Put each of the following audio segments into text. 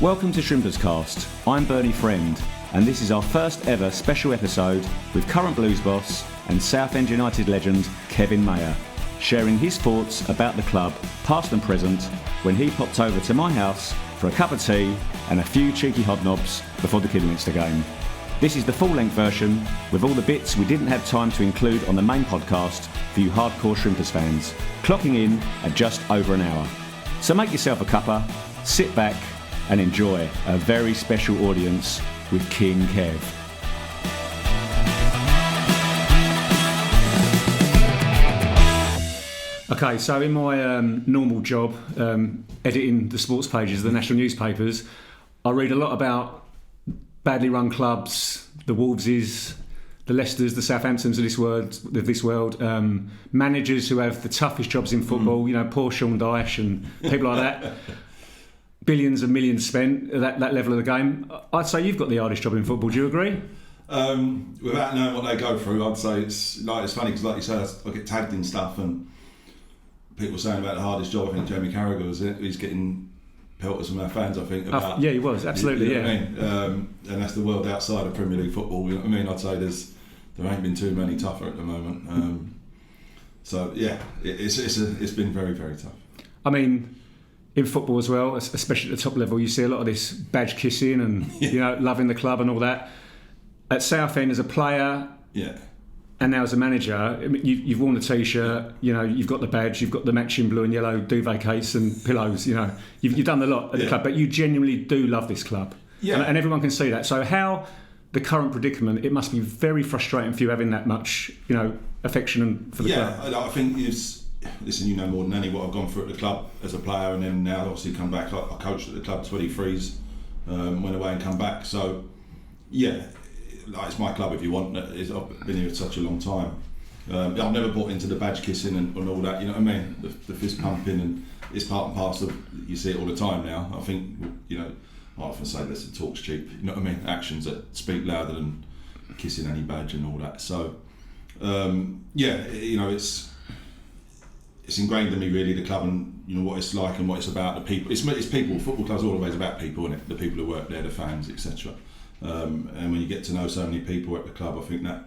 Welcome to Shrimpercast. I'm Bernie Friend, and this is our first ever special episode with current Blues boss and Southend United legend Kevin Maher, sharing his thoughts about the club, past and present, when he popped over to my house for a cup of tea and a few cheeky hobnobs before the Kidderminster game. This is the full-length version with all the bits we didn't have time to include on the main podcast for you hardcore Shrimpers fans, clocking in at just over an hour. So make yourself a cuppa, sit back and enjoy a very special audience with King Kev. Okay, so in my normal job, editing the sports pages of the national newspapers, I read a lot about badly run clubs, the Wolveses, the Leicesters, the Southamptons of this world, managers who have the toughest jobs in football, you know, poor Sean Dyche and people like that. Billions and millions spent at that level of the game. I'd say you've got the hardest job in football. Do you agree? Without knowing what they go through, I'd say it's funny because, like you said, I get tagged in stuff and people saying about the hardest job. I think Jamie Carragher was it. He's getting pelters from our fans. I think about yeah, he was absolutely. You know what I mean? And that's the world outside of Premier League football. You know what I mean? I'd say there ain't been too many tougher at the moment. So yeah, it's been very, very tough. I mean, in football as well, especially at the top level, you see a lot of this badge kissing and you know, loving the club and all that. At Southend, as a player, and now as a manager, I mean, you've worn the t-shirt, you know, you've got the badge, you've got the matching blue and yellow duvet case and pillows. You know, you've done a lot at the club, but you genuinely do love this club, and everyone can see that. So how the current predicament? It must be very frustrating for you having that much, you know, affection for the club. Yeah, I think listen, you know more than any what I've gone through at the club as a player, and then now obviously come back. I coached at the club 23s, went away and come back. So yeah, like it's my club if you want. I've been here for such a long time. I've never bought into the badge kissing and all that. You know what I mean? The fist pumping, and it's part and parcel. You see it all the time now. I think, you know, I often say this: talk's cheap. You know what I mean? Actions that speak louder than kissing any badge and all that. So yeah, you know, it's ingrained in me really, the club, and you know what it's like and what it's about. The people, it's people. Football club's always about people, isn't it? The people who work there, the fans, etc. And when you get to know so many people at the club, I think that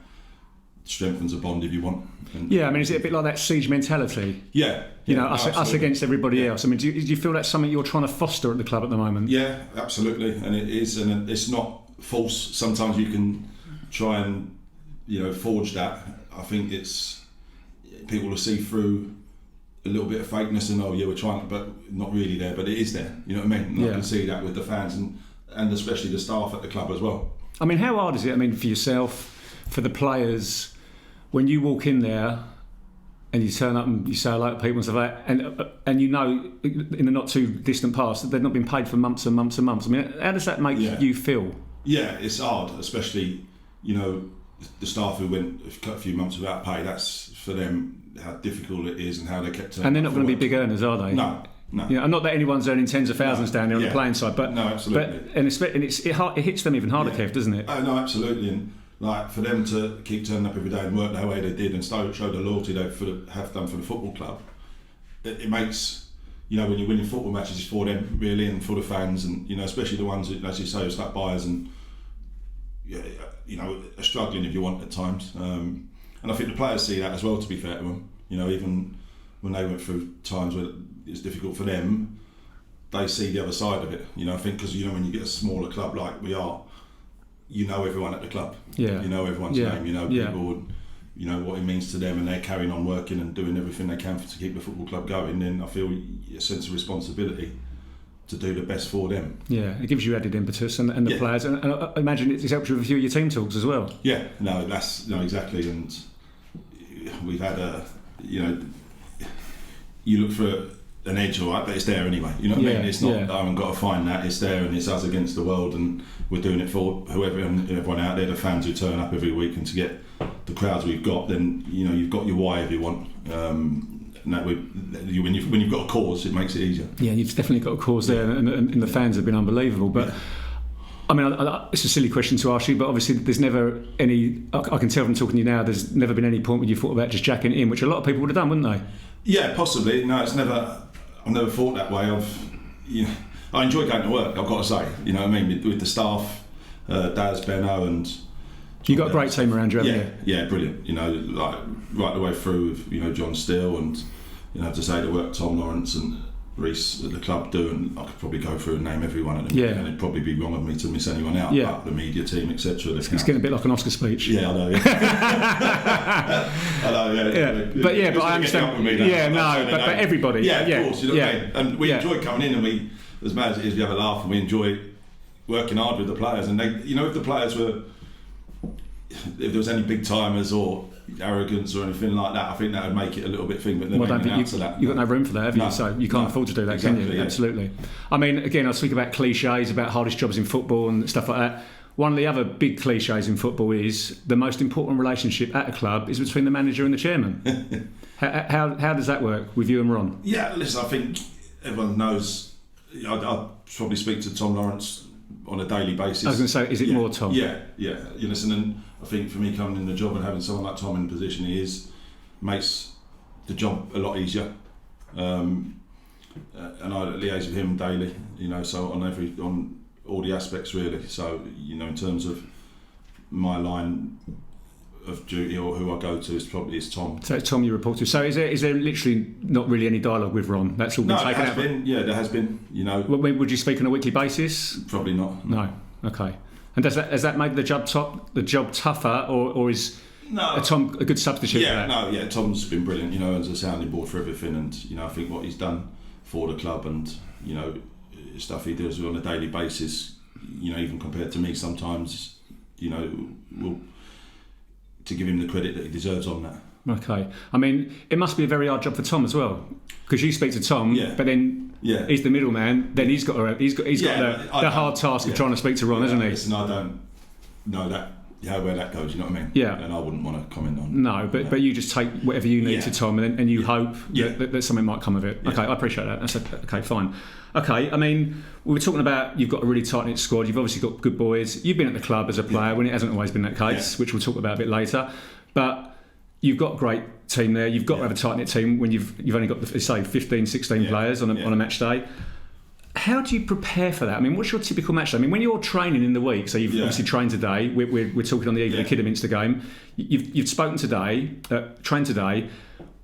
strengthens a bond if you want. And I mean, is it a bit like that siege mentality? Yeah. You know, us against everybody else. I mean, do you feel that's something you're trying to foster at the club at the moment? Yeah, absolutely, and it is, and it's not false. Sometimes you can try and, you know, forge that. I think it's people will see through a little bit of fakeness and we're trying, but not really there, but it is there. You know what I mean? And I can see that with the fans and especially the staff at the club as well. I mean, how hard is it? I mean, for yourself, for the players, when you walk in there and you turn up and you say hello to people and stuff like that, and you know in the not too distant past that they've not been paid for months and months and months. I mean, how does that make you feel? Yeah, it's hard, especially, you know, the staff who went a few months without pay. That's for them how difficult it is and how they kept. And they're not going to be big earners, are they? No. You know, and not that anyone's earning tens of thousands down there on the playing side, but no, absolutely. But it hits them even harder, Kev, doesn't it? Oh no, absolutely. And like for them to keep turning up every day and work the way they did and show the loyalty they have done for the football club, it makes, you know, when you're winning football matches, it's for them really and for the fans, and you know, especially the ones that, as you say, are stuck buyers and you know, are struggling if you want at times. And I think the players see that as well, to be fair to them. You know, even when they went through times where it's difficult for them, they see the other side of it. You know, I think because, you know, when you get a smaller club like we are, you know everyone at the club. Yeah. You know everyone's name. You know people, and you know what it means to them, and they're carrying on working and doing everything they can to keep the football club going. Then I feel a sense of responsibility to do the best for them. Yeah, it gives you added impetus and the players, and I imagine it helps you with a few of your team talks as well. Yeah, exactly, and we've had you know, you look for an edge, all right, but it's there anyway. You know what I mean? It's not. I haven't got to find that. It's there, and it's us against the world, and we're doing it for whoever and everyone out there, the fans who turn up every week, and to get the crowds we've got. Then you know you've got your why if you want. And that when you've got a cause, it makes it easier. Yeah, you've definitely got a cause there, and the fans have been unbelievable. But I mean, it's a silly question to ask you, but obviously there's never any. I can tell from talking to you now, there's never been any point when you thought about just jacking it in, which a lot of people would have done, wouldn't they? Yeah, possibly. No, I've never thought that way. I enjoy going to work. I've got to say, you know what I mean, with the staff, Daz, Benno, and you got a great team around you, haven't you? Yeah, brilliant. You know, like right the way through with, you know, John Steele and, you know, to say the work Tom Lawrence and Reece at the club do, and I could probably go through and name every one of them, and it'd probably be wrong of me to miss anyone out, but the media team, etc. It's getting a bit like an Oscar speech. Yeah, I know. Yeah. I know. Yeah. But I understand. But everybody. Yeah, of course. You know what I mean? And we enjoy coming in, and we, as mad as it is, we have a laugh, and we enjoy working hard with the players. And they, you know, if the players were, if there was any big timers or arrogance or anything like that, I think that would make it a little bit thing. But I don't think you've got no room for that, have you? So you can't afford to do that, exactly, can you? Yeah. Absolutely. I mean, again, I speak about cliches, about hardest jobs in football and stuff like that. One of the other big cliches in football is the most important relationship at a club is between the manager and the chairman. How does that work with you and Ron? Yeah, listen, I think everyone knows. I probably speak to Tom Lawrence on a daily basis. I was going to say, is it more Tom? Yeah. You listen, and I think for me coming in the job and having someone like Tom in the position he is makes the job a lot easier. And I liaise with him daily, you know, so on all the aspects really. So, you know, in terms of my line of duty or who I go to, it's Tom. So it's Tom you report to. So is there literally not really any dialogue with Ron? That's all been taken out? There has been, you know. Would you speak on a weekly basis? Probably not. No. Okay. And has that made the job tougher, or is Tom a good substitute for that? Tom's been brilliant, you know, as a sounding board for everything, and, you know, I think what he's done for the club and, you know, stuff he does on a daily basis, you know, even compared to me sometimes, you know, to give him the credit that he deserves on that. Okay. I mean, it must be a very hard job for Tom as well, because you speak to Tom, but then he's the middleman. Then he's got the hard task of trying to speak to Ron, hasn't he? Listen, I don't know that where that goes. You know what I mean? Yeah. And I wouldn't want to comment on. No, but you just take whatever you need to Tom, and you hope that something might come of it. Yeah. Okay, I appreciate that. That's okay, fine. Okay, I mean, we were talking about you've got a really tight-knit squad. You've obviously got good boys. You've been at the club as a player when it hasn't always been that case, which we'll talk about a bit later. But you've got a great team there. You've got to have a tight-knit team when you've only got, say, 15, 16 players on a match day. How do you prepare for that? I mean, what's your typical match day? I mean, when you're training in the week, so you've obviously trained today. We're talking on the eve of the Kidderminster game. You've spoken today, trained today.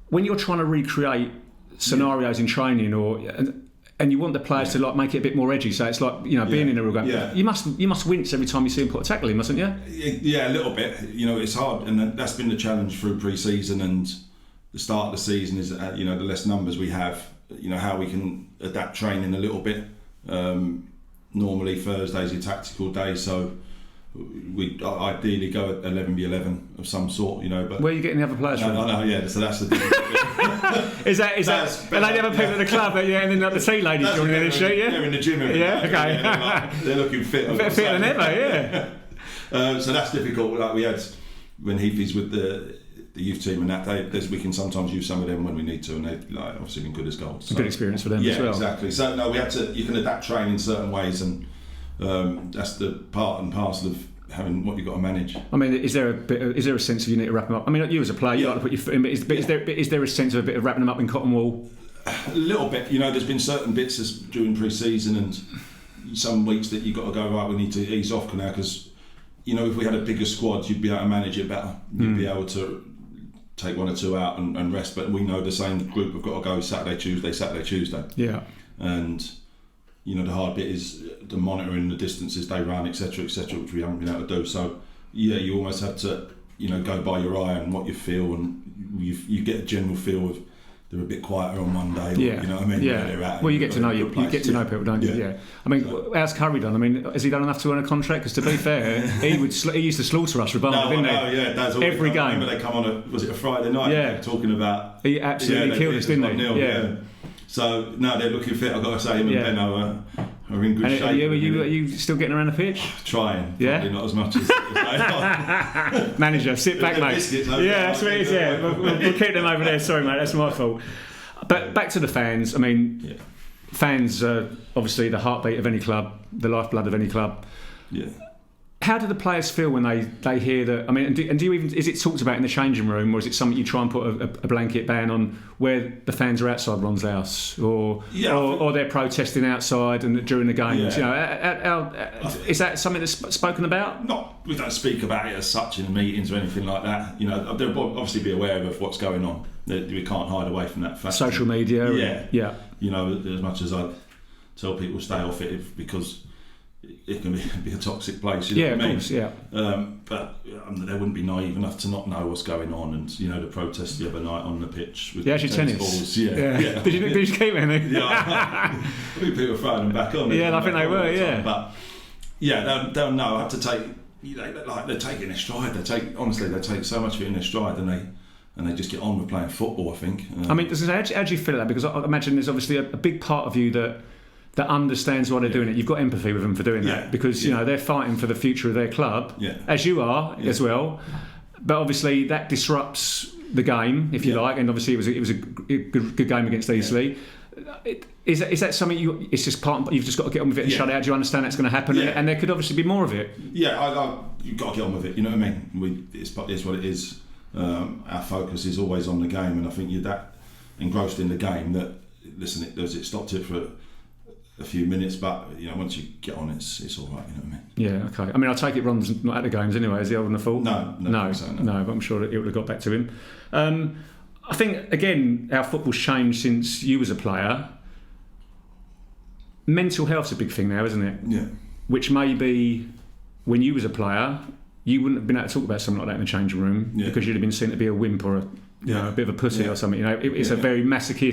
When you're trying to recreate scenarios in training, and you want the players to like make it a bit more edgy, so it's like, you know, being in a real game. Yeah. You must wince every time you see them put a tackle in, mustn't you? Yeah, a little bit. You know, it's hard, and that's been the challenge through pre-season and the start of the season is you know, the less numbers we have, you know, how we can adapt training a little bit. Normally Thursday's your tactical day, so we ideally go at 11v11 of some sort, you know. But where are you getting the other players from? I know, yeah. So that's the difficult bit. Is that are they the other people at the club that and then like the tea ladies joining in the street? Yeah, they're in the gym. Every day. Okay. They're looking fit. Fitter than ever, yeah. So that's difficult. Like we had when Heafy's with the youth team and that we can sometimes use some of them when we need to, and they've like, obviously been good as gold. So, good experience for them as well. Yeah, exactly. So no, we had to. You can adapt training in certain ways, and that's the part and parcel of having what you've got to manage. I mean, is there a sense of you need to wrap them up? I mean, you as a player, you like to put your foot in, but is there a sense of a bit of wrapping them up in cotton wool? A little bit. You know, there's been certain bits during pre-season and some weeks that you've got to go, right, we need to ease off now, because, you know, if we had a bigger squad, you'd be able to manage it better. You'd be able to take one or two out and rest, but we know the same group have got to go Saturday, Tuesday. Yeah. And, you know, the hard bit is the monitoring the distances they run, etc., which we haven't been able to do. So, yeah, you almost have to, you know, go by your eye and what you feel, and you get a general feel of they're a bit quieter on Monday. Or, you know what I mean? Yeah. Well, you get to know you get to know people, don't you? Yeah. I mean, how's Curry done? I mean, has he done enough to earn a contract? Because to be fair, he used to slaughter us with Barnum, didn't he? Yeah, that's every game. I remember they come on was it a Friday night? Yeah, talking about he absolutely killed us, didn't he? Yeah. So now they're looking fit. I've got to say, him and Benno are in good shape. Are you still getting around the pitch? Trying. Yeah. Probably not as much as they are. Manager, sit back, mate. That's what it is. Yeah, we'll keep them over there. Sorry, mate. That's my fault. But back to the fans. I mean, fans are obviously the heartbeat of any club, the lifeblood of any club. Yeah. How do the players feel when they hear that? I mean, and do you even, is it talked about in the changing room, or is it something you try and put a blanket ban on where the fans are outside Ron's house, or they're protesting outside and during the games? Yeah. Is that something that's spoken about? We don't speak about it as such in meetings or anything like that. They'll obviously be aware of what's going on. We can't hide away from that fact. Social media. Yeah. As much as I tell people stay off it because it can be a toxic place. You know what I mean? Of course, yeah. But they wouldn't be naive enough to not know what's going on. And the protest the other night on the pitch with actually tennis balls. Yeah. Did you keep any? Yeah, I think people were throwing them back on. Yeah, I think they were. Yeah, but they'll know. Have to take. They're taking their stride. They take so much of it in their stride, and they just get on with playing football. I think. I mean, how do you feel that? Because I imagine there's obviously a big part of you that understands why they're doing it. You've got empathy with them for doing that, because they're fighting for the future of their club, as you are as well. But obviously that disrupts the game, if you like, and obviously it was a good game against Eastleigh. Is that something it's just you've just got to get on with it and shut it out? Do you understand that's going to happen? And there could obviously be more of it. Yeah, you've got to get on with it. You know what I mean? It's what it is. Our focus is always on the game, and I think you're that engrossed in the game that it stopped it for a few minutes, but once you get on, it's all right. You know what I mean? Yeah, okay. I mean, I take it Ron's not at the games anyway. Is he holding the fault? No, but I'm sure it would have got back to him. I think again, our football's changed since you was a player. Mental health's a big thing now, isn't it? Yeah. Which maybe when you was a player, you wouldn't have been able to talk about something like that in the changing room because you'd have been seen to be a wimp or a bit of a pussy or something. It's a very masculine,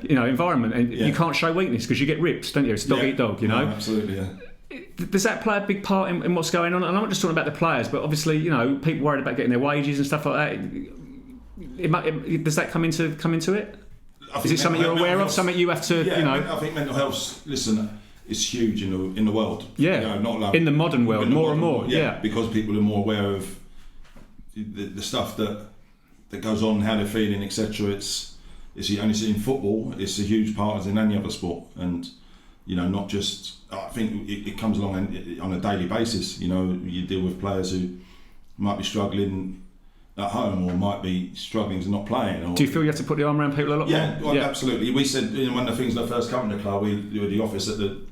environment, and you can't show weakness because you get ripped, don't you? It's dog eat dog, No, absolutely, yeah. Does that play a big part in what's going on? And I'm not just talking about the players, but obviously, people worried about getting their wages and stuff like that. Does that come into it? Is it something you're aware of? Something you have to, I think mental health. Listen, is huge in the world. Yeah, not in the modern world, more and more. Yeah, because people are more aware of the stuff that goes on, how they're feeling, etc. It's only in football. It's a huge part as in any other sport, and not just. I think it comes along on a daily basis. You deal with players who might be struggling at home or might be struggling to not playing. Or, do you feel you have to put the arm around people a lot more? Yeah, absolutely. We said one of the things that first come to the club, we were the office at the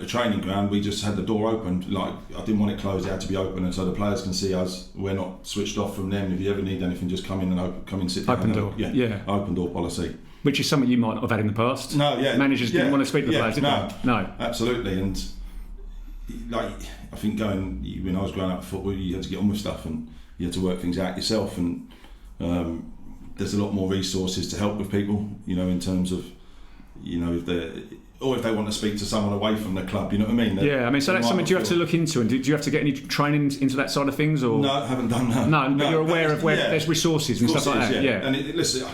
training ground. We just had the door open. Like, I didn't want it closed; it had to be open, and so the players can see us. We're not switched off from them. If you ever need anything, just come in and sit down. Open door. Yeah. Open door policy. Which is something you might not have had in the past. No, yeah. Managers didn't want to speak to the players, did they? No, absolutely. And I think when I was growing up in football, you had to get on with stuff and you had to work things out yourself. And there's a lot more resources to help with people. In terms of if they want to speak to someone away from the club, you know what I mean? Yeah, I mean, so that's something you have to look into. And do you have to get any training into that side of things? Or no, I haven't done that. No, but you're aware of where there's resources and stuff like that. Yeah. And listen,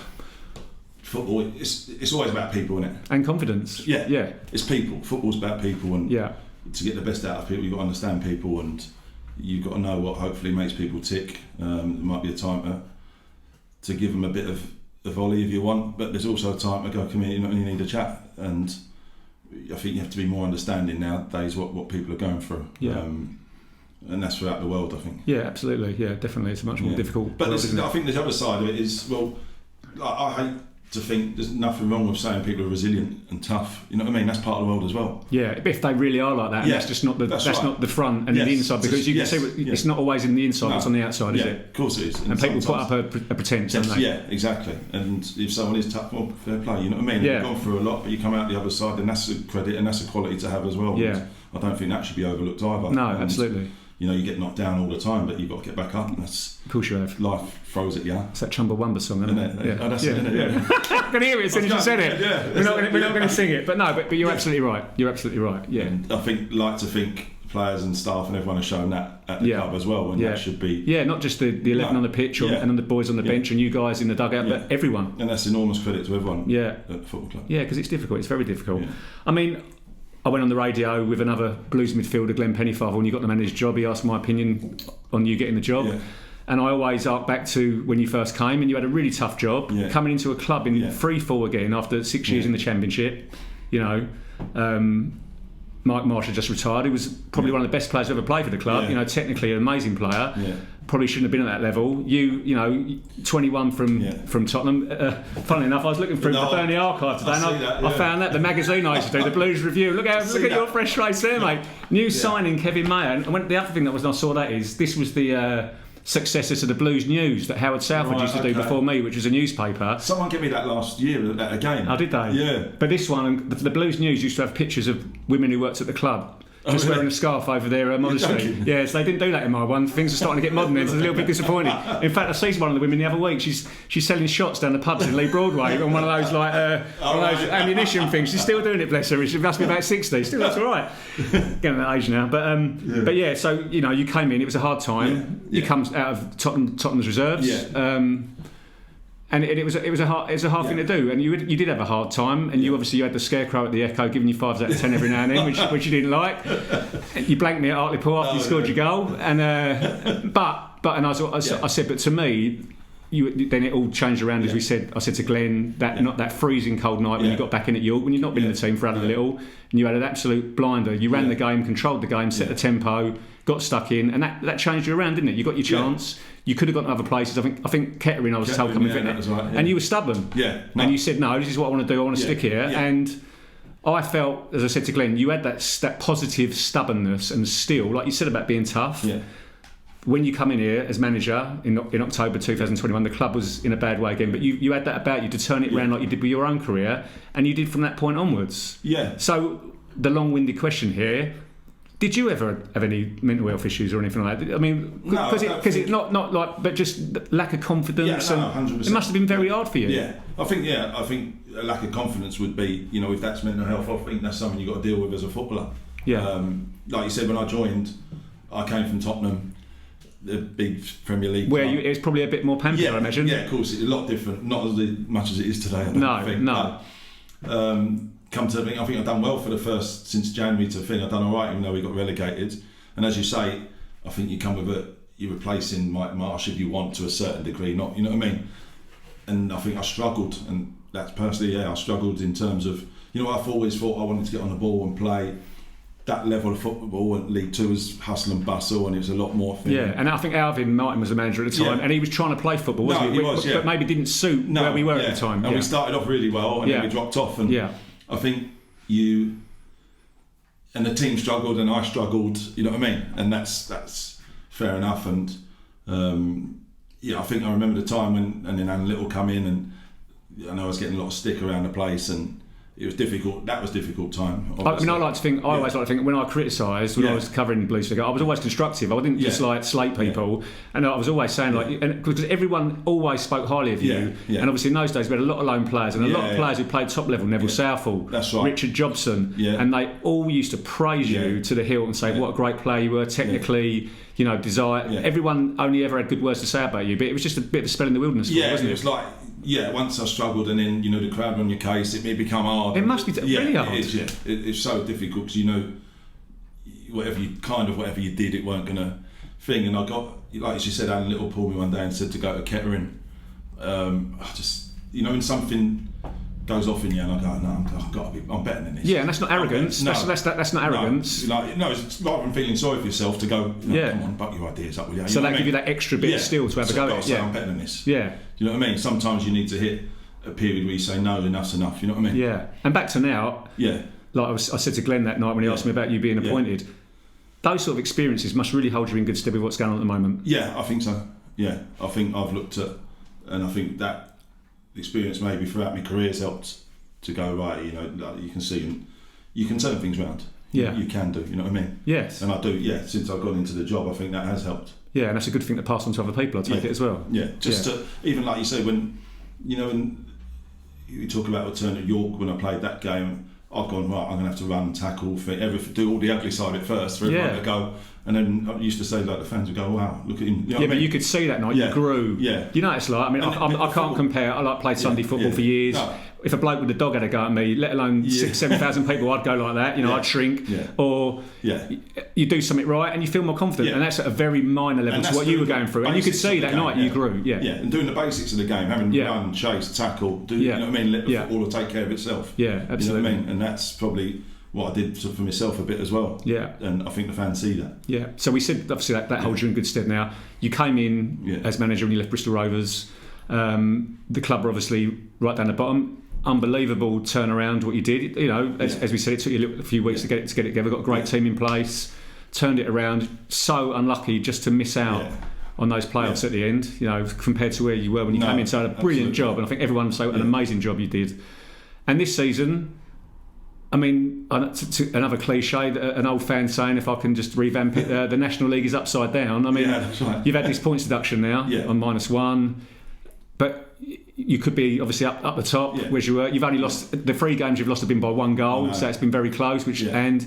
football, it's always about people, isn't it? And confidence. Yeah. It's people. Football's about people, and to get the best out of people, you've got to understand people, and you've got to know what hopefully makes people tick. There might be a time to give them a bit of a volley if you want, but there's also a time to go, come here, you need a chat. And I think you have to be more understanding nowadays what people are going through. Yeah. And that's throughout the world, I think. Yeah, absolutely. Yeah, definitely. It's a much more difficult. But I think the other side of it is, I hate to think there's nothing wrong with saying people are resilient and tough. You know what I mean? That's part of the world as well. Yeah, if they really are like that, and that's just not not the front and the inside, because you can see it's not always in the inside; it's on the outside, is it? Of course it is. And people put up a pretense, don't they? Yeah, exactly. And if someone is tough, well, fair play. You know what I mean? Yeah. You've gone through a lot, but you come out the other side, and that's a credit and that's a quality to have as well. Yeah. And I don't think that should be overlooked either. No, absolutely. You get knocked down all the time, but you've got to get back up. And that's, of course you have. Life throws at you. It's that Chumbawamba song, isn't it? Yeah. Oh, that's it, isn't it? Yeah. I can hear it as soon as you said it. Yeah. We're not going to sing it, but you're absolutely right. You're absolutely right. Yeah. And I think players and staff and everyone has shown that at the club as well, and that should be. Yeah, not just the 11 on the pitch and the boys on the bench and you guys in the dugout, but everyone. And that's enormous credit to everyone. At the football club. Yeah, because it's difficult. It's very difficult. Yeah. I mean, I went on the radio with another Blues midfielder, Glenn Pennyfather, when you got the manager's job. He asked my opinion on you getting the job. Yeah. And I always arc back to when you first came and you had a really tough job, coming into a club in free fall again after 6 years in the Championship. Mike Marsh had just retired. He was probably one of the best players who ever played for the club. Technically an amazing player. Probably shouldn't have been at that level. You know, 21 from Tottenham. Funnily enough, I was looking through the Burnley archive today, and I found that the magazine I used to do, the Blues Review. Look at your fresh face there, mate. New signing, Kevin Maher. And the other thing that I saw that is this was the successor to the Blues News that Howard Southwood used to do before me, which was a newspaper. Someone gave me that last year at a game. Oh, did they? Yeah. But this one, the Blues News used to have pictures of women who worked at the club. Just wearing a scarf over their modesty. Yeah, so they didn't do that in my one. Things are starting to get modern then, so I was a little bit disappointed. In fact, I see one of the women the other week. She's selling shots down the pubs in Lee Broadway on one of those ammunition things. She's still doing it, bless her. She must be about 60. Still looks all right. Getting that age now, but yeah. So you came in. It was a hard time. You come out of Tottenham's reserves. And it was a hard thing to do, and you did have a hard time, and you had the scarecrow at the Echo giving you 5s out of 10 every now and then, which you didn't like. You blanked me at Hartlepool after you scored your goal, and I said, but to me, then it all changed around as we said. I said to Glenn not that freezing cold night when you got back in at York, when you'd not been in the team for a little, and you had an absolute blinder. You ran the game, controlled the game, set the tempo, got stuck in, and that changed you around, didn't it? You got your chance. You could have gone to other places. I think Kettering, I was told, coming fit, and you were stubborn. And you said, no, this is what I want to do. I want to stick here. And I felt, as I said to Glenn, you had that positive stubbornness, and still, like you said about being tough. When you come in here as manager in October 2021, the club was in a bad way again, but you had that about you to turn it around like you did with your own career, and you did from that point onwards. So the long-winded question here: did you ever have any mental health issues or anything like that? I mean, because it's not like, but just lack of confidence. 100%. It must have been very hard for you. I think a lack of confidence would be, if that's mental health, I think that's something you've got to deal with as a footballer. Like you said, when I joined, I came from Tottenham, the big Premier League where it was probably a bit more pampered, I imagine. Yeah, of course, it's a lot different, not as much as it is today. I don't think. No. Come to think, I think I've done well for the first, since January to think I've done all right, even though we got relegated. And as you say, I think you come with you're replacing Mike Marsh if you want, to a certain degree, not, you know what I mean? And I think I struggled, and that's personally, I struggled in terms of, I've always thought I wanted to get on the ball and play that level of football, and League Two was hustle and bustle, and it was a lot more thing. And I think Alvin Martin was the manager at the time, and he was trying to play football, wasn't he? But maybe didn't suit where we were at the time. And we started off really well, and then we dropped off, and I think and the team struggled, and I struggled, you know what I mean? And that's fair enough. And I think I remember the time when, and then Alan Little come in, and I know I was getting a lot of stick around the place, and it was difficult. That was a difficult time. Obviously. I always like to think when I criticised, when I was covering Blues Figure, I was always constructive. I didn't just slate people, and I was always saying because everyone always spoke highly of you. And obviously in those days we had a lot of lone players, and a lot of players who played top level. Neville Southall, that's right. Richard Jobson, and they all used to praise you to the hilt and say what a great player you were technically. Desire. Everyone only ever had good words to say about you, but it was just a bit of a spell in the wilderness. Wasn't it? It was like. Once I struggled, and then the crowd were on your case, it may become hard. It must be really hard. It is, it's so difficult because whatever you did, it weren't gonna thing. And I got, like you said, Alan Little pulled me one day and said to go to Kettering. I just when something goes off in you, and I go, no, I'm better than this. And that's not arrogance. That's not arrogance. It's rather than feeling sorry for yourself to go, come on, buck your ideas up with you. So that give you that extra bit of steel to have a go at. I'm better than this. You know what I mean? Sometimes you need to hit a period where you say, no, enough's enough. You know what I mean? And back to now. Like I said to Glenn that night when he asked me about you being appointed. Those sort of experiences must really hold you in good stead with what's going on at the moment. I think so. I think I've looked at, and I think that experience maybe throughout my career has helped to go right. Like you can see, and you can turn things around. You can do. You know what I mean? Yes. And I do. Since I've gone into the job, I think that has helped. And that's a good thing to pass on to other people. I take it as well. Just to, even like you say, when when you talk about return at York, when I played that game, I've gone right. I'm going to have to run, tackle, do all the ugly side of it first for everyone to go. And then I used to say, like, the fans would go, wow, look at him. You know but you could see that night, you grew. You know what it's like? I mean, I can't compare. I played Sunday football for years. No. If a bloke with a dog had a go at me, let alone 6,000-7,000 people, I'd go like that. I'd shrink. Or you do something right and you feel more confident. And that's at a very minor level to what you were going through. And you could see that night you grew. And doing the basics of the game, having run, chase, tackle, you know what I mean? Let the footballer take care of itself. Absolutely. You know what I mean? And that's probably what I did for myself a bit as well. Yeah. And I think the fans see that. Yeah. So we said obviously that holds you in good stead now. You came in as manager when you left Bristol Rovers. The club were obviously right down the bottom. Unbelievable turnaround what you did. You know, as we said, it took you a few weeks to get it together. Got a great team in place. Turned it around. So unlucky just to miss out on those playoffs at the end. You know, compared to where you were when you came in. So a brilliant job, and I think everyone said an amazing job you did. And this season, I mean, another cliche, an old fan saying, if I can just revamp it, the National League is upside down. I mean, that's right. You've had this points deduction now on -1, but you could be obviously up the top, whereas you were. You've only lost the 3 games you've lost have been by 1 goal, so it's been very close. And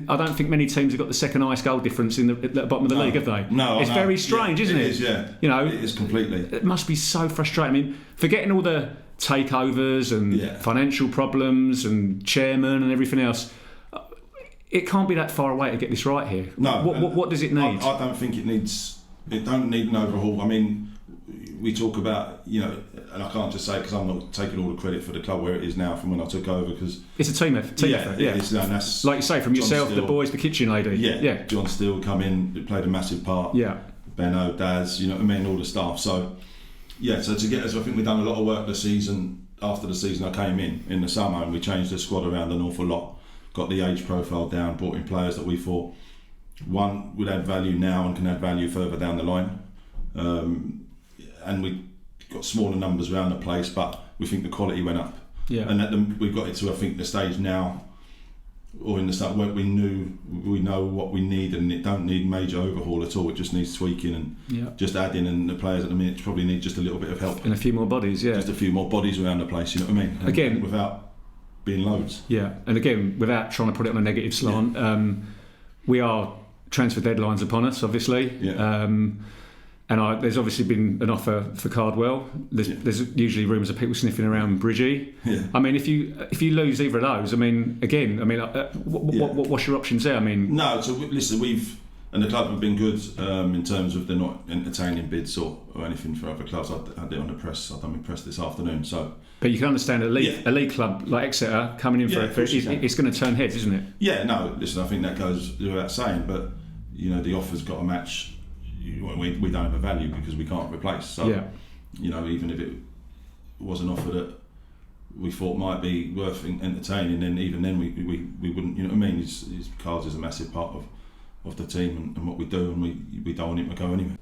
I don't think many teams have got the second highest goal difference at the bottom of the league, have they? No, it's very strange, isn't it? It is, yeah. You know, it is completely. It must be so frustrating. I mean, forgetting all the takeovers and financial problems and chairman and everything else, it can't be that far away to get this right here. No. What does it need? I don't think it don't need an overhaul. I mean, we talk about, you know, and I can't just say because I'm not taking all the credit for the club where it is now from when I took over, because it's a team effort. Yeah. It is, and that's like you say, from John yourself, Steele, the boys, the kitchen lady. Yeah. John Steele come in, it played a massive part. Yeah. Benno, Daz, you know what I mean, all the staff. So to get us, I think we've done a lot of work this season. After the season I came in the summer, and we changed the squad around an awful lot, got the age profile down, brought in players that we thought one would add value now and can add value further down the line, and we got smaller numbers around the place, but we think the quality went up, and we've got it to, I think, the stage now, or in the start where we know what we need, and it don't need major overhaul at all. It just needs tweaking and just adding, and the players at the minute probably need just a little bit of help and a few more bodies. Just a few more bodies around the place, you know what I mean? And again, without being loads. And again, without trying to put it on a negative slant, we are transfer deadlines upon us, obviously. And there's obviously been an offer for Cardwell. There's usually rumours of people sniffing around Bridgie. I mean, if you lose either of those, I mean, what's your options there? I mean, no. So listen, and the club have been good in terms of they're not entertaining bids or anything for other clubs. I had it on the press. I've done my press this afternoon. So, but you can understand a league club like Exeter coming in for it's going to turn heads, isn't it? Yeah. No. Listen, I think that goes without saying. But you know, the offer's got to match. We don't have a value because we can't replace. So, you know, even if it was an offer that we thought might be worth entertaining, then even then we wouldn't. You know what I mean? His cards is a massive part of the team and what we do, and we don't want him to go anywhere.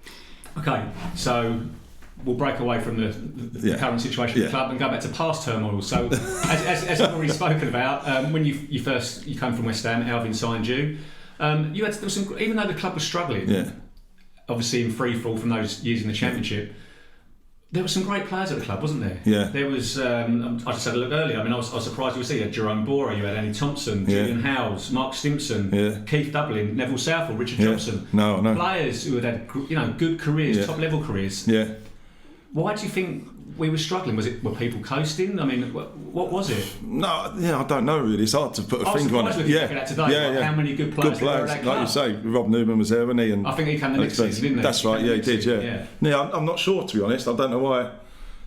Okay, so we'll break away from the current situation of the club and go back to past turmoil. So, as I've already spoken about, when you came from West Ham, Alvin signed you. You had some, even though the club was struggling. Obviously in free fall from those years in the Championship, there were some great players at the club, wasn't there? Yeah. There was, I just had a look earlier, I mean, I was surprised you see Jerome Bora, you had Annie Thompson, Julian Howes, Mark Stimpson, Keith Dublin, Neville Southall, Richard Johnson. No. Players who had good careers, top level careers. Yeah. Why do you think we were struggling? Were people coasting? I mean, what was it? No, I don't know really. It's hard to put a finger on it. Looking at today, how many good players there were at that club? Like you say, Rob Newman was there, wasn't he? And I think he came the next season, didn't he? That's right. Yeah, he did. Yeah. I'm not sure, to be honest. I don't know why.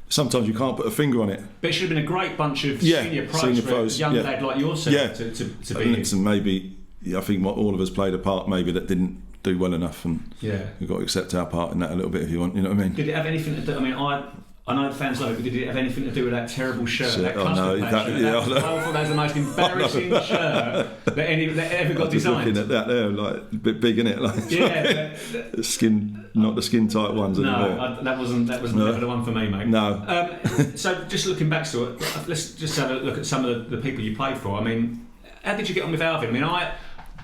Sometimes you can't put a finger on it. But it should have been a great bunch of senior pros for a young lad like yourself to be in. And maybe I think all of us played a part maybe that didn't do well enough, and we've got to accept our part in that a little bit if you want. You know what I mean? Did it have anything to do? I mean, I know the fans love it, but did it have anything to do with that terrible shirt? That custard shirt? I thought that was the most embarrassing shirt that ever got designed. Looking at that there, like a bit big, innit? Like, skin, not the skin tight ones anymore. No, that wasn't never the one for me, mate. No. So just looking back to it, let's just have a look at some of the people you played for. I mean, how did you get on with Alvin? I mean, I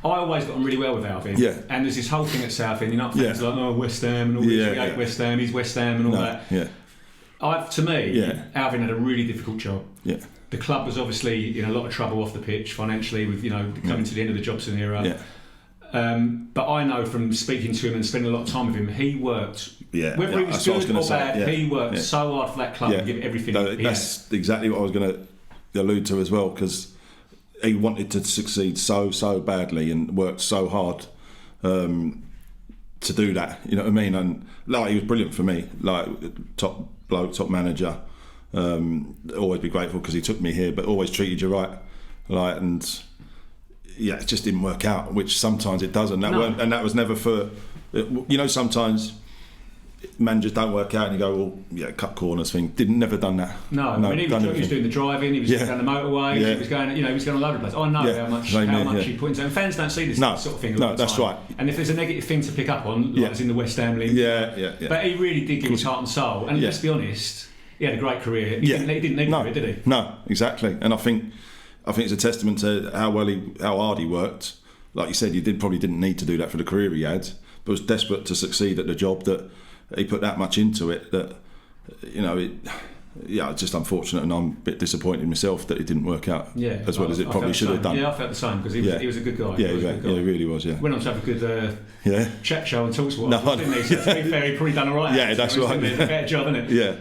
always got on really well with Alvin. Yeah. And there's this whole thing at Southend, you know, fans like, West Ham and all this. We hate West Ham, he's West Ham and all that. Yeah. Alvin had a really difficult job. Yeah. The club was obviously in a lot of trouble off the pitch financially, with coming to the end of the Jobson era. Yeah. But I know from speaking to him and spending a lot of time with him, he worked. Yeah. Whether he was good or bad, he worked so hard for that club and give everything. That's exactly what I was going to allude to as well, because he wanted to succeed so badly and worked so hard to do that. You know what I mean? And he was brilliant for me. Top bloke, top manager. Always be grateful because he took me here, but always treated you right. And it just didn't work out, which sometimes it doesn't. And that was never for, sometimes managers don't work out and you go, cut corners thing. Never done that. No, I mean, he was doing the driving, he was down the motorway, he was going, he was going all over the place. I know how much he put into it. And fans don't see this sort of thing all the time. That's right. And if there's a negative thing to pick up on, like as in the West Ham link, but he really did give his heart and soul. And let's be honest, he had a great career. He didn't need it, did he? No, exactly. And I think it's a testament to how hard he worked. Like you said, probably didn't need to do that for the career he had, but was desperate to succeed at the job that he put that much into it. That it's just unfortunate, and I'm a bit disappointed myself that it didn't work out as well as it probably should have done. Yeah, I felt the same because he was a good guy. Yeah, he really was. Yeah, went on to have a good chat show and talk to us, didn't he? So to be fair, he probably done all right. Yeah, that's right. A better job, isn't it? Yeah.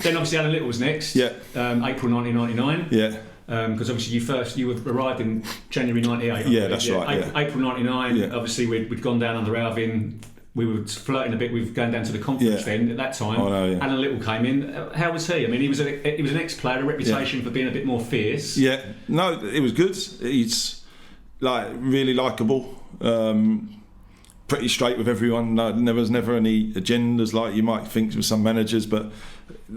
Then obviously Alan Little was next. Yeah. April 1999. Yeah. Because obviously you arrived in January 98. Yeah, that's right. April 99. Obviously we'd gone down under Alvin. We were flirting a bit with going down to the conference then at that time. Alan Little came in. How was he? I mean, he was an ex-player, a reputation for being a bit more fierce. Yeah, no, it was good. He's really likeable, pretty straight with everyone. There was never any agendas like you might think with some managers, but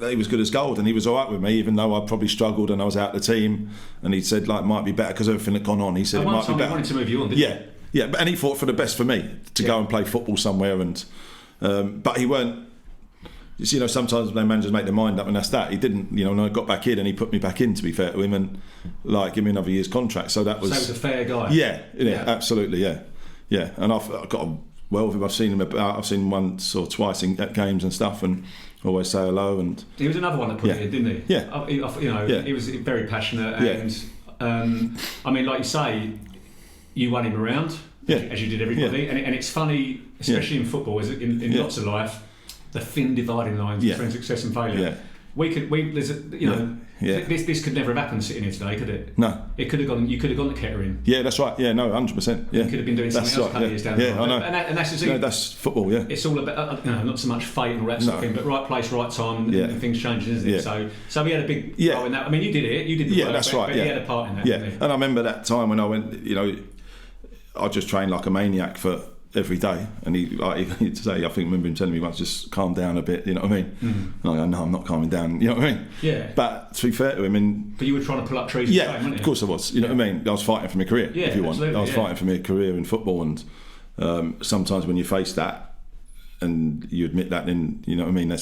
he was good as gold, and he was all right with me, even though I probably struggled and I was out of the team. And he said it might be better because everything had gone on. He said it might be better. He wanted to move you on, didn't he? Yeah, and he fought for the best for me to go and play football somewhere, and but he weren't. Sometimes when managers make their mind up, and that's that. He didn't. And I got back in, and he put me back in. To be fair to him, and give me another year's contract. So that was. So he was a fair guy. Yeah, absolutely, yeah. And I've got on well with him. I've seen him once or twice in games and stuff, and always say hello. And he was another one that put it in, didn't he? Yeah. He was very passionate, and I mean, like you say. You won him around, as you did everybody, and it's funny, especially in football, as in lots of life, the thin dividing lines between success and failure. This could never have happened sitting here today, could it? No. It could have gone. You could have gone to Kettering. Yeah, that's right. Yeah, no, 100%. Yeah, you could have been doing something else a couple of years down the line. I know. And that's the thing. No, that's football. Yeah. It's all about not so much fate and all that sort of thing, but right place, right time, and things change, isn't it? So he had a big part in that. I mean, you did it. You did the work. That's right. But he had a part in that. Yeah, didn't he? and I remember that time when I went. I just trained like a maniac for every day, and I remember him telling me once, just calm down a bit, you know what I mean? And I go, no, I'm not calming down, you know what I mean? Yeah. But to be fair to him, but you were trying to pull up trees. Yeah, weren't you? Of course I was. You know what I mean? I was fighting for my career, if you want. I was fighting for my career in football, and sometimes when you face that and you admit that, then you know what I mean.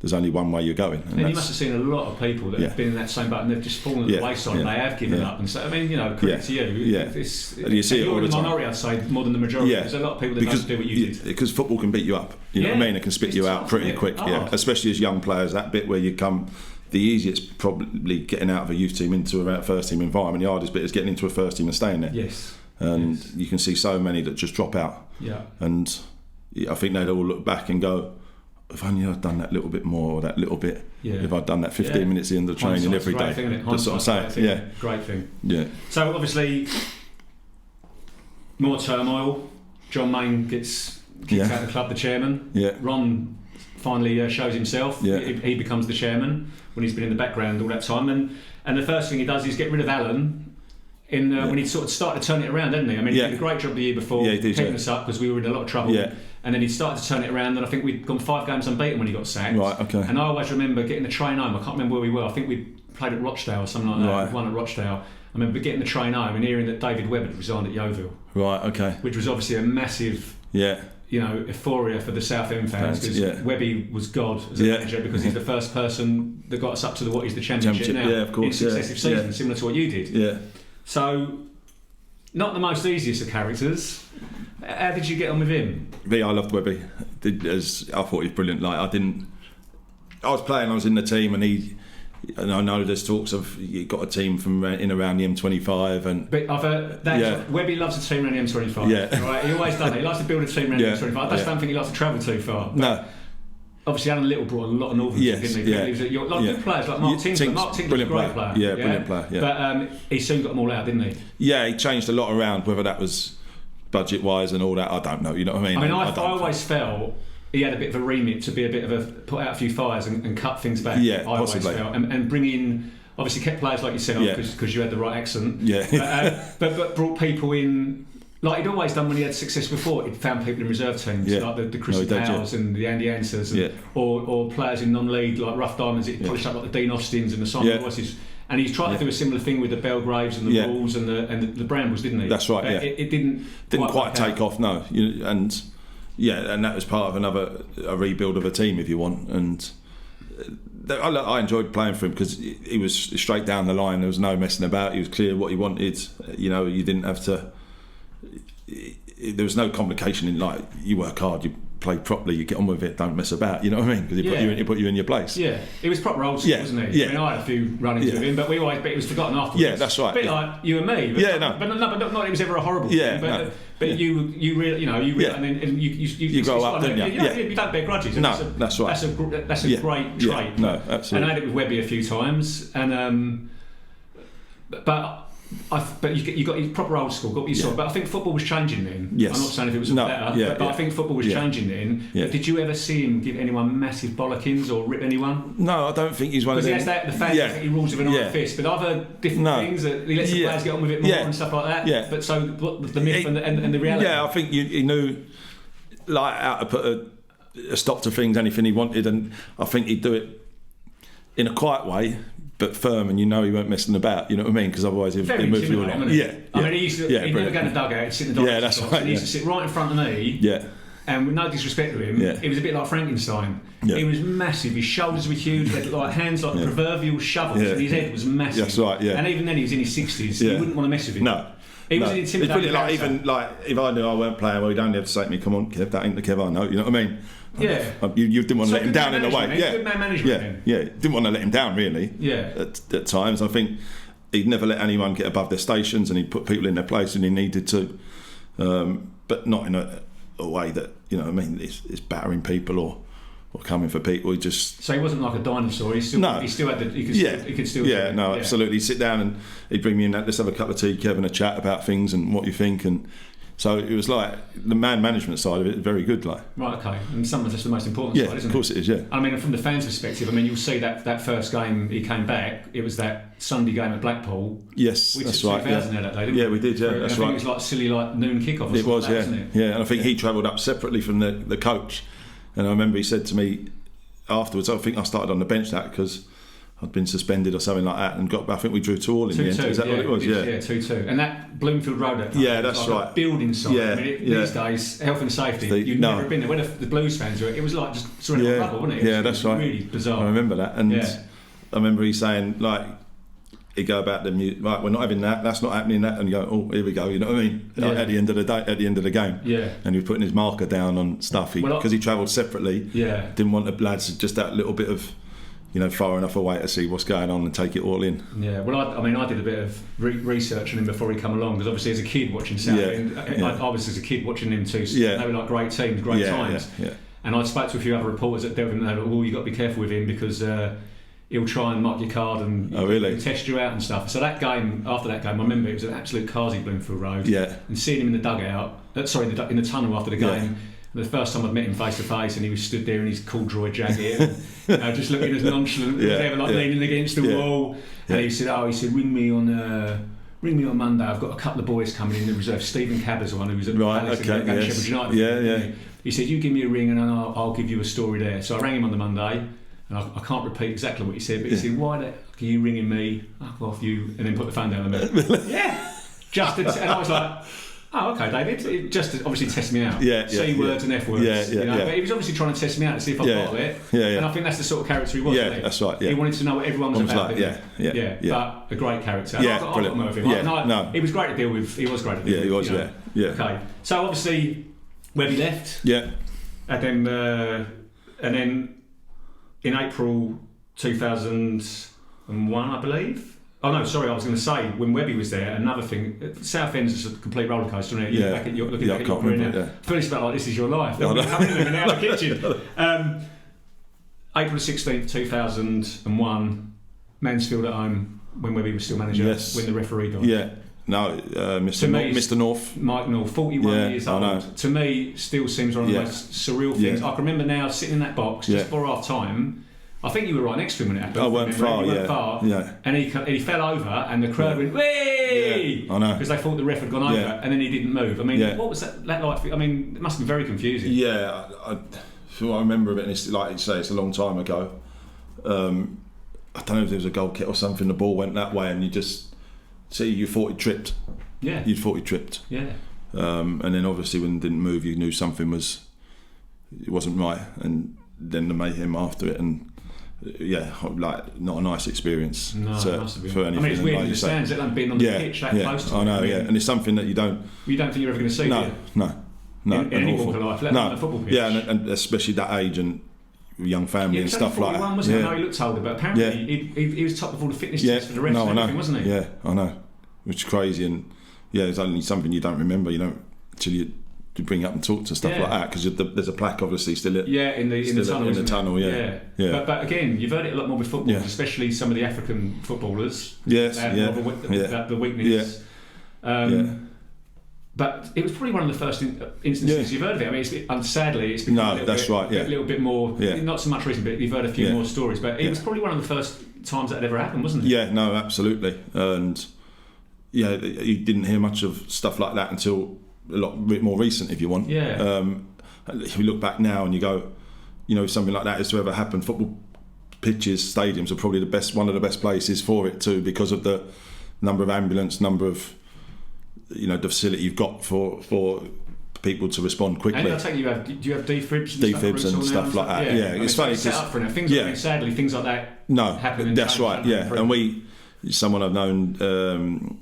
There's only one way you're going. And you must have seen a lot of people that have been in that same boat and they've just fallen at the wayside and they have given up. And so, I mean, credit to you. Yeah. You see it all the time. You're the minority, I'd say, more than the majority. Yeah. There's a lot of people that don't do what you did. Because football can beat you up. You know what I mean? It can spit you out pretty quick. Yeah. Especially as young players, that bit where you come, the easiest probably getting out of a youth team into a first team environment. The hardest bit is getting into a first team and staying there. Yes. And you can see so many that just drop out. Yeah. And I think they'd all look back and go, if only I'd done that little bit more, or that little bit. Yeah. If I'd done that 15 minutes in the training every day. That's what I'm saying. Yeah. Great thing. Yeah. So obviously, more turmoil. John Mayne gets kicked out of the club, the chairman. Yeah. Ron finally shows himself. Yeah. He becomes the chairman when he's been in the background all that time. And the first thing he does is get rid of Alan. When he sort of started to turn it around, didn't he? I mean, he did a great job the year before, picking us up because we were in a lot of trouble. Yeah. And then he started to turn it around, and I think we'd gone 5 games unbeaten when he got sacked. Right, okay. And I always remember getting the train home. I can't remember where we were. I think we played at Rochdale or something like that. Right. We won at Rochdale. I remember getting the train home and hearing that David Webb had resigned at Yeovil. Right, okay. Which was obviously a massive... euphoria for the Southend fans because Webby was God as a manager because he's the first person that got us up to what is the championship now. Yeah, of course. In successive seasons, similar to what you did. Yeah. So, not the most easiest of characters. How did you get on with him? I loved Webby. I thought he was brilliant. I was playing, I was in the team, and I know there's talks of you got a team from in around the M25, but I've heard that Webby loves a team around the M25. Yeah, right. He always done it. He likes to build a team around the M25. I just don't think he likes to travel too far. No. Obviously, Alan Little brought a lot of Northerners, didn't he? Good players like Mark Tinkler. Mark Tinkler's a great player. Yeah, brilliant player. Yeah. But he soon got them all out, didn't he? Yeah, he changed a lot around. Whether that was budget-wise and all that, I don't know. You know what I mean? I always felt he had a bit of a remit to be a bit of put out a few fires and cut things back. Yeah, I possibly. Always felt, and bring in. obviously kept players like yourself because you had the right accent. Yeah. But brought people in. Like he'd always done when he had success before, he'd found people in reserve teams, like the Chris Powells and the Andy Ansers, or players in non-league like Rough Diamonds. He'd polished up like the Dean Austins and the Simon Royces. And he's tried to do a similar thing with the Belgraves and the Wolves and the Brambles, didn't he? That's right. But it didn't quite take off. No, and that was part of a rebuild of a team, if you want. And I enjoyed playing for him because he was straight down the line. There was no messing about. He was clear what he wanted. You didn't have to. There was no complication in like you work hard, you play properly, you get on with it, don't mess about. You know what I mean? Because he put you in your place. Yeah, it was proper old school, wasn't he? Yeah. I mean, I had a few run-ins with him, but it was forgotten afterwards. Yeah, that's right. A bit like you and me. But not that it was ever a horrible thing. But you really, and you grow up, don't you? You don't bear grudges. No, that's right. That's a great trait. No, absolutely. And I had it with Webby a few times, and but you got proper old school, got what you saw. But I think football was changing then. Yes. I'm not saying if it was better, but I think football was changing then. Yeah. Did you ever see him give anyone massive bollockings or rip anyone? No, I don't think he's one of them. Because he has the fans think he rules with an iron fist. But I've heard different things that he lets the players get on with it more and stuff like that. Yeah. But so the myth and the reality. Yeah, I think he knew like how to put a stop to things, anything he wanted, and I think he'd do it in a quiet way. But firm, and he weren't messing about. You know what I mean? Because otherwise he'd move you along. I mean, he'd never go in the dugout. He'd sit in the that's right. He used to sit right in front of me. Yeah. And with no disrespect to him, he was a bit like Frankenstein. Yeah. He was massive. His shoulders were huge. He had like hands like proverbial shovels, and his head was massive. That's right. Yeah. And even then, he was in his 60s. You wouldn't want to mess with him. No. He was an intimidating like even like if I knew I weren't playing, well, you don't have to say to me, "Come on, Kev, that ain't the Kev I know." You know what I mean? Yeah. You didn't want to let him down in a way. Good man management. Yeah. Didn't want to let him down really. Yeah. At times, I think he'd never let anyone get above their stations, and he'd put people in their place when he needed to, but not in a way that it's battering people or coming for people. So he wasn't like a dinosaur. He still had the. He could still. Yeah. No. Absolutely. He'd sit down and he'd bring me in. Let's have a cup of tea, Kevin, a chat about things and what you think and. So it was like the man management side of it, very good. Like right, okay, and sometimes that's the most important side, isn't it? Of course it is. Yeah. I mean, from the fans' perspective, I mean, you'll see that first game he came back. It was that Sunday game at Blackpool. Yes, that's right. There that day, didn't we? We did. Yeah, that's right. I think it was like silly, like noon kickoff. It was, wasn't it? Yeah, and I think he travelled up separately from the coach. And I remember he said to me afterwards, I think I started on the bench because I'd been suspended or something like that, and I think we drew 2-2 in the end. Is that what it was? Yeah, 2-2. And that Bloomfield Road, that's like right. A building site. I mean, these days, health and safety, you'd never been there. When the Blues fans were, it was like just surrendering rubble, wasn't it? That's right. Really bizarre. I remember that, and I remember he saying like. He'd go about the music, right, we're not having that, that's not happening, that, and you go, oh, here we go, you know what I mean? Like at the end of the day, at the end of the game. Yeah. And he was putting his marker down on stuff, because he travelled separately, didn't want the lads just that little bit of, far enough away to see what's going on and take it all in. Yeah, well, I did a bit of research on him before he came along, because obviously as a kid watching Southend, I was as a kid watching them too, so they were like great teams, great times. Yeah. And I spoke to a few other reporters at Devon, and they were, well, you've got to be careful with him because he'll try and mark your card and test you out and stuff. So after that game, I remember it was an absolute carsy Bloomfield Road. Yeah. And seeing him in the dugout, in the tunnel after the game. The first time I'd met him face to face, and he was stood there in his corduroy jacket, and, just looking as nonchalant as ever, leaning against the wall. And he said, ring me on Monday. I've got a couple of boys coming in the reserve. Stephen Cabber's one, who was at Palace and Sheffield United. He said, you give me a ring and I'll give you a story there. So I rang him on the Monday. And I can't repeat exactly what he said, but he said, "Why are you ringing me? Fuck off you!" And then put the phone down and went, and I was like, "Oh, okay, David." Just to obviously test me out. C words and F words. But he was obviously trying to test me out to see if I got it. And I think that's the sort of character he was. Yeah, that's right. Yeah. He wanted to know what everyone was about. But a great character. Yeah, I got on with him. He was great to deal with. He was great to deal with. He was. Yeah. Okay. So obviously, Webby left. Yeah. And then. In April 2001, I believe. Oh no, sorry, I was going to say when Webby was there. Another thing, Southend's is a complete rollercoaster, isn't it? Looking back at your career now. Feels about like this is your life. They'll be coming in and out of the kitchen. April 16th, 2001, Mansfield at home when Webby was still manager. Yes. When the referee died. Yeah. No, Mr. North. Mike North, 41 years old. To me, still seems one of the most surreal things. I can remember now sitting in that box just before half time I think you were right next to him when it happened. I weren't far, yeah. And he fell over, and the crowd went, "Whee!" Yeah, I know. Because they thought the ref had gone over, and then he didn't move. I mean, what was that like? I mean, it must have been very confusing. Yeah, I remember of it, and it's like you say, it's a long time ago. I don't know if there was a goal kick or something. The ball went that way, and you just see you thought he tripped. Yeah, you thought he tripped. Yeah. And then obviously when it didn't move, you knew something wasn't right, and then the mayhem after it, and like not a nice experience for anything. I mean, it's weird in the stands, let alone being on the pitch that close to it. I know, and it's something that you don't think you're ever going to see. No. In any walk of life, let alone a football pitch. Yeah, and especially that age and young family and stuff like that. Wasn't it? I know he looked older, but apparently he was top of all the fitness tests for the rest and everything, wasn't he? Yeah, I know, which is crazy, and it's only something you don't remember, until you bring up and talk to stuff like that, because there's a plaque obviously still in the tunnel. But again, you've heard it a lot more with footballers, especially some of the African footballers. The weakness. But it was probably one of the first instances you've heard of it. I mean, sadly, it's become a little bit more. Not so much recent, but you've heard a few more stories. But it was probably one of the first times that had ever happened, wasn't it? Yeah, no, absolutely. And you didn't hear much of stuff like that until a lot bit more recent, if you want. If you look back now and you go, if something like that is to ever happen, football pitches, stadiums are probably one of the best places for it too, because of the number of ambulance, number of the facility you've got for people to respond quickly. And I take it do you have defibs and stuff like that? Yeah, it's funny because sadly things like that happen. That's right. Yeah, and someone I've known.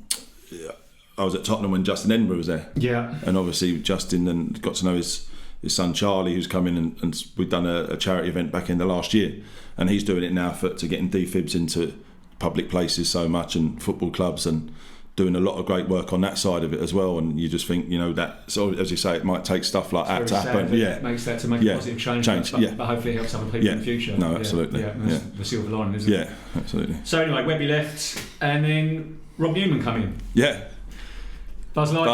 I was at Tottenham when Justin Edinburgh was there. Yeah. And obviously Justin then got to know his son Charlie, who's come in and we've done a charity event back in the last year, and he's doing it now to getting defibs into public places so much and football clubs, and doing a lot of great work on that side of it as well. And you just think, that, so as you say, it might take stuff like that to happen. It makes that to make a positive change. But hopefully it helps other people in the future. No, absolutely. The silver lining, isn't it? Yeah, absolutely. So anyway, Webby left, and then Rob Newman come in. Yeah. Buzz. Although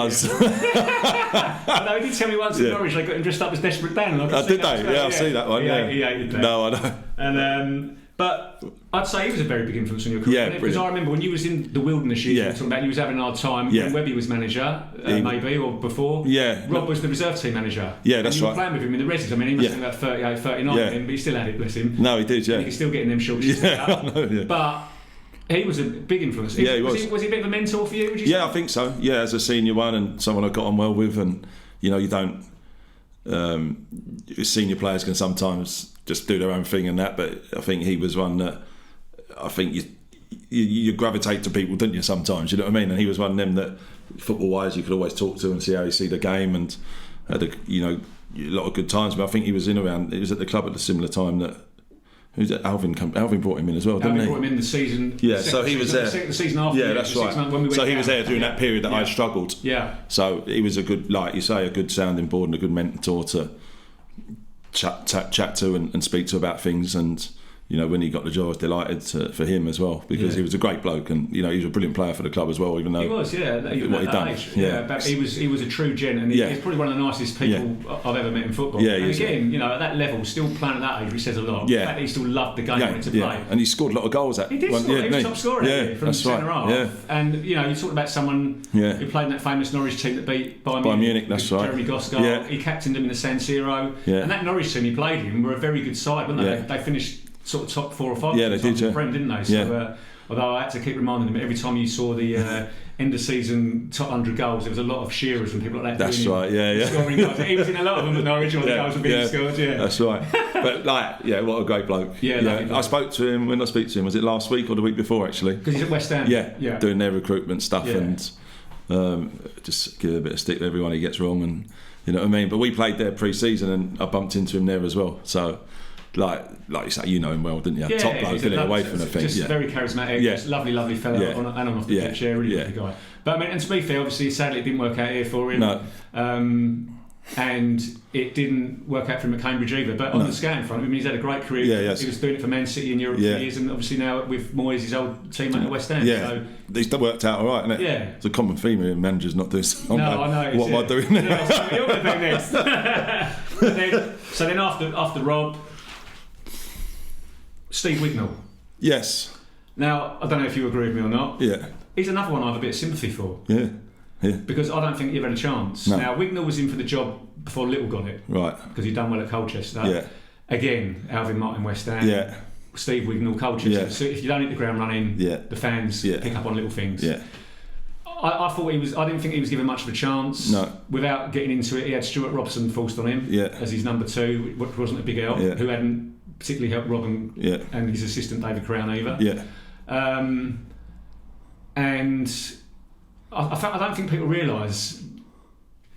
he did tell me once at Norwich they got him dressed up as Desperate Dan. Did they? Yeah, I've seen that one. He hated that. No, I know. And but I'd say he was a very big influence on your career. Yeah, because I remember when you was in the Wilderness years, you were talking about you was having a hard time when Webby was manager, maybe, or before. Yeah. Rob was the reserve team manager. Yeah, that's and you right. were playing with him in the resis. I mean, he must have been about 38, 39 then, but he still had it, bless him. No, he did, yeah. And he was still getting them shorts. But he was a big influence. Yeah, he was. Was he a bit of a mentor for you, would you say? Yeah, I think so. Yeah, as a senior one and someone I got on well with, and you don't. Senior players can sometimes just do their own thing and that, but I think he was one that I think you gravitate to people, don't you? Sometimes, you know what I mean. And he was one of them that, football-wise, you could always talk to and see how he see the game, and had a lot of good times. But I think he was at the club at a similar time that. Who's that? Alvin brought him in as well, didn't he? Alvin brought him in the season. Yeah, so he was there. The season after. Yeah, that's right. So he was there during that period that I struggled. Yeah. So he was a good, like you say, a good sounding board and a good mentor to chat to and speak to about things. And when he got the job, I was delighted for him as well, because he was a great bloke, and he was a brilliant player for the club as well. Even though he was, even what he'd done. Age. But he was a true gent, and he's probably one of the nicest people I've ever met in football. Yeah, and again, at that level, still playing at that age, which says a lot. Yeah. The fact that he still loved the game and wanted to play. And he scored a lot of goals. He did score. He was top scorer from centre half. Yeah. And you talked about someone who played in that famous Norwich team that beat Bayern Munich. That's right. Jeremy Gosgard. Yeah. He captained them in the San Siro. Yeah. And that Norwich team he played in were a very good side, weren't they? They finished sort of top 4 or 5 they did, didn't they? So although I had to keep reminding them every time you saw the end of season top 100 goals, there was a lot of Shearers and people like that. That's right, scoring goals. He was in a lot of them at Norwich, all the goals were being scored. That's right. But what a great bloke. I spoke to him. When I speak to him, was it last week or the week before actually? Because he's at West Ham. Yeah, doing their recruitment stuff and just give a bit of stick to everyone he gets wrong, and you know what I mean. But we played there pre-season, and I bumped into him there as well. So. Like you say, you know him well, didn't you? Yeah, top bloke, away from the thing. Just very charismatic, just lovely fella on and off the pitch. Really lovely guy. But I mean, and to be fair, obviously, sadly, it didn't work out here for him. No. And it didn't work out for him at Cambridge either. But on the scouting front, I mean, he's had a great career. He was doing it for Man City in Europe for years, and obviously now with Moyes, his old teammate at West Ham. Yeah, it's worked out all right, isn't it? Yeah. It's a common theme in managers not doing something. No, I know. What am I doing? Yeah, so you're going to do next. So then after Rob, Steve Wignall. Yes. Now, I don't know if you agree with me or not. Yeah. He's another one I have a bit of sympathy for. Yeah. Yeah. Because I don't think he ever had a chance. No. Now, Wignall was in for the job before Little got it. Right. Because he'd done well at Colchester. Yeah. Again, Alvin Martin, West Ham. Yeah. Steve Wignall, Colchester. Yeah. So if you don't hit the ground running, Yeah. the fans pick up on little things. Yeah. I thought he was. I didn't think he was given much of a chance. No. Without getting into it, he had Stuart Robson forced on him as his number 2, which wasn't a big help. Yeah. Who hadn't particularly helped Rob and his assistant David Crown either. Yeah. And I don't think people realise.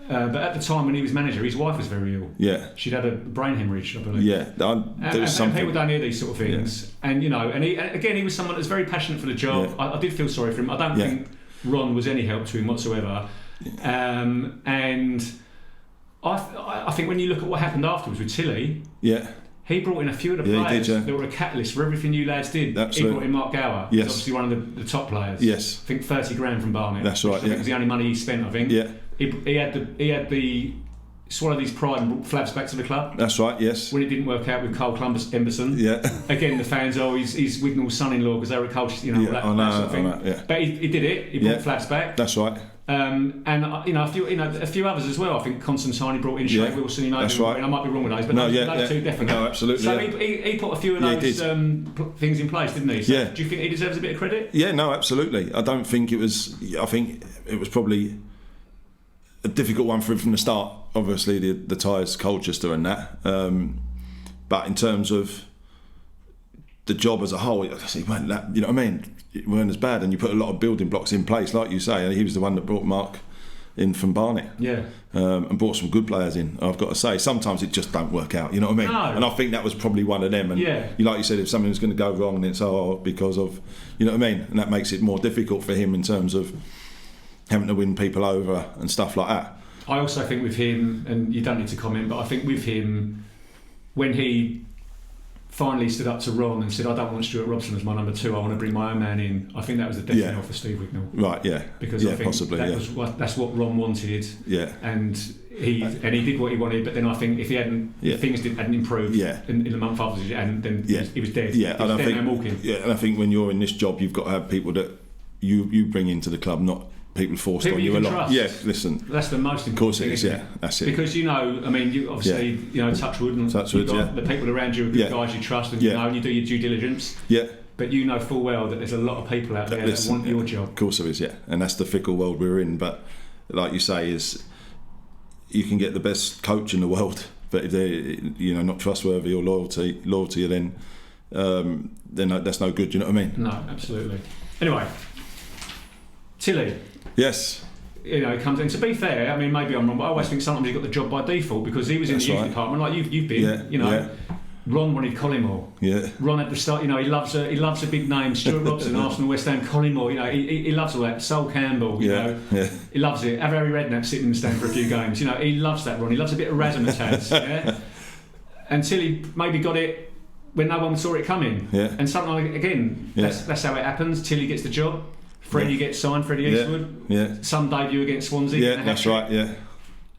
But at the time when he was manager, his wife was very ill. Yeah. She'd had a brain hemorrhage, I believe. Yeah. There was something. And people don't hear these sort of things. Yeah. And he was someone that was very passionate for the job. Yeah. I did feel sorry for him. I don't think Ron was any help to him whatsoever. Yeah. And I think when you look at what happened afterwards with Tilly, he brought in a few of the players that were a catalyst for everything you lads did. Absolutely. He brought in Mark Gower. Yes. He's obviously one of the top players. Yes. I think 30 grand from Barnet. That's right. I think it was the only money he spent, I think. Yeah. He had the swallowed his pride and brought Flaps back to the club. That's right, yes. When it didn't work out with Cole Emberson. Yeah. Again, the fans, he's Wignall's son-in-law because they were at Colchester, that sort of thing. Yeah. But he did it. He brought Flaps back. That's right. And a few others as well. I think Constantine he brought in, Shane Wilson. He that's right. I might be wrong with those, but those two definitely. No, absolutely. So he put a few of those things in place, didn't he? So do you think he deserves a bit of credit? Yeah, no, absolutely. I don't think it was. I think it was probably a difficult one for him from the start. Obviously, the ties Colchester and that. But in terms of the job as a whole, it weren't that. You know what I mean? It weren't as bad, and you put a lot of building blocks in place, like you say. And he was the one that brought Mark in from Barnet, and brought some good players in. I've got to say, sometimes it just don't work out. You know what I mean? No. And I think that was probably one of them. And like you said, if something's going to go wrong, then it's because of, you know what I mean, and that makes it more difficult for him in terms of having to win people over and stuff like that. I also think with him, and you don't need to comment, but I think with him, when he finally stood up to Ron and said, I don't want Stuart Robson as my number 2, I want to bring my own man in, I think that was the definite offer for Steve Wignall. Right, yeah. Because I think possibly, that's what Ron wanted. Yeah. And he did what he wanted, but then I think if he hadn't, if things hadn't improved in the month after, and then he was dead. Yeah, and I think when you're in this job, you've got to have people that you bring into the club, not people forced on you a lot. Trust. Yeah, listen. That's the most important. Of course thing, it is. Yeah, that's it. Because you obviously, touch wood, and the people around you are good guys you trust, and and you do your due diligence. Yeah. But you know full well that there's a lot of people out there that want your job. Of course there is, yeah, and that's the fickle world we're in. But like you say, is you can get the best coach in the world, but if they're not trustworthy or loyalty, then that's no good. Do you know what I mean? No, absolutely. Anyway, Tilly. Yes. He comes in. To be fair, I mean, maybe I'm wrong, but I always think sometimes he got the job by default because he was in the youth department, like you've been. Ron wanted Collymore. Yeah. Ron at the start, he loves a big name. Stuart Robson, Arsenal, West Ham, Collymore. He loves all that. Sol Campbell. He loves it. Have Harry Redknapp sitting in the stand for a few games. He loves that. Ron. He loves a bit of razzmatazz. Until he maybe got it when no one saw it coming. Yeah. And sometimes again, that's how it happens. Tilly gets the job. Freddie gets signed, Freddie Eastwood. Yeah. Some debut against Swansea. Yeah, that's right, yeah.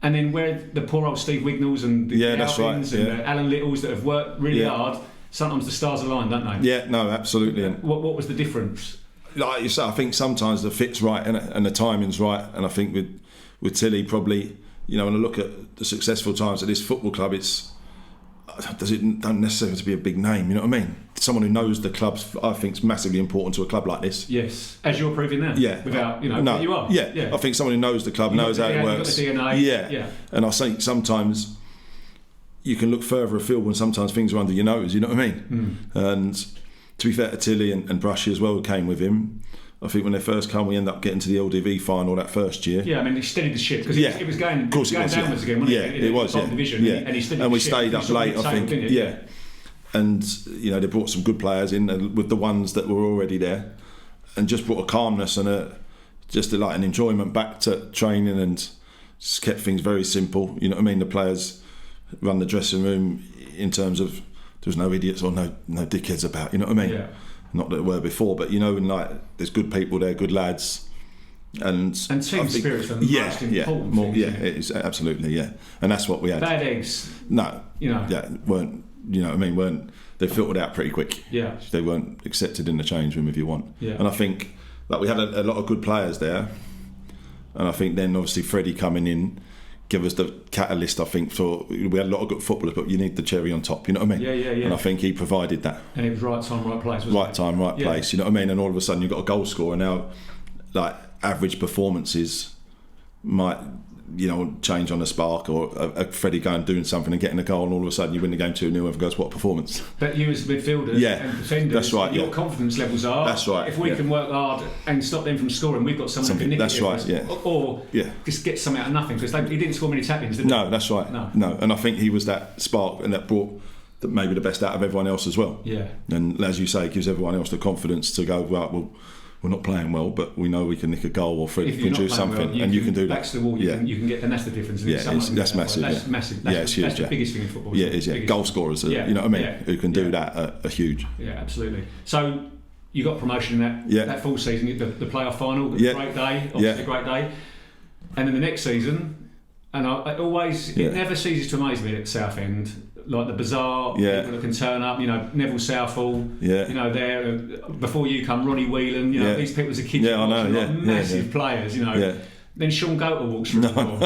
And then where the poor old Steve Wignalls and the Alvins and the Alan Littles that have worked really hard, sometimes the stars align, don't they? Yeah, no, absolutely. What was the difference? Like you say, I think sometimes the fit's right and the timing's right. And I think with Tilly, probably, when I look at the successful times at this football club, don't necessarily have to be a big name, you know what I mean? Someone who knows the clubs, I think, is massively important to a club like this. Yes, as you're proving now. Yeah, without you are. Yeah. I think someone who knows the club, knows how it works. You've got the DNA. Yeah, and I think sometimes you can look further afield when sometimes things are under your nose. You know what I mean? And to be fair to Tilly and Brushy as well, who came with him. I think when they first come, we ended up getting to the LDV final that first year. Yeah, I mean, he steadied the ship because it was going downwards again, wasn't it? It was, division, and he steadied and we the ship. stayed up late, I think. Yeah. And, they brought some good players in with the ones that were already there and just brought a calmness and an enjoyment back to training and just kept things very simple. You know what I mean? The players run the dressing room in terms of there was no idiots or no dickheads about, you know what I mean? Yeah. Not that there were before, but there's good people there, good lads, and team spirit's the most important thing. It is absolutely, and that's what we had. Bad eggs. No, weren't. You know what I mean? Weren't they filtered out pretty quick. Yeah. They weren't accepted in the change room, if you want. Yeah. And I think we had a lot of good players there, and I think then obviously Freddie coming in give us the catalyst. I think we had a lot of good footballers, but you need the cherry on top. You know what I mean? Yeah. And I think he provided that. And it was right time, right place. Wasn't Right time, right place. You know what I mean? And all of a sudden you've got a goal scorer now. Like average performances might, change on a spark, or a Freddie going doing something and getting a goal, and all of a sudden you win the game 2-0. Everyone goes, what performance? But you as midfielders and defenders, that's right, your confidence levels are. That's right. If we can work hard and stop them from scoring, we've got someone who can nick that's it. Right, yeah. Or just get something out of nothing, because he didn't score many tap-ins, did he? No, that's right. No. And I think he was that spark, and that brought maybe the best out of everyone else as well. Yeah. And as you say, it gives everyone else the confidence to go, right, well, we're not playing well, but we know we can nick a goal, or Freddie can do something, well, and you can do that. Back to the wall, you can get, and that's the difference. Yeah, that's massive. That's massive. That's the biggest thing in football. Yeah, it is. Yeah, goal scorers. You know what I mean? Who can do that are huge. Yeah, absolutely. So you got promotion in that full season, the playoff final. Great day, obviously a great day. And then the next season, and it never ceases to amaze me at Southend. Like the bizarre people that can turn up, Neville Southall, there before you come, Ronnie Whelan, these people as a kid, massive players, Then Sean Goater walks through the door,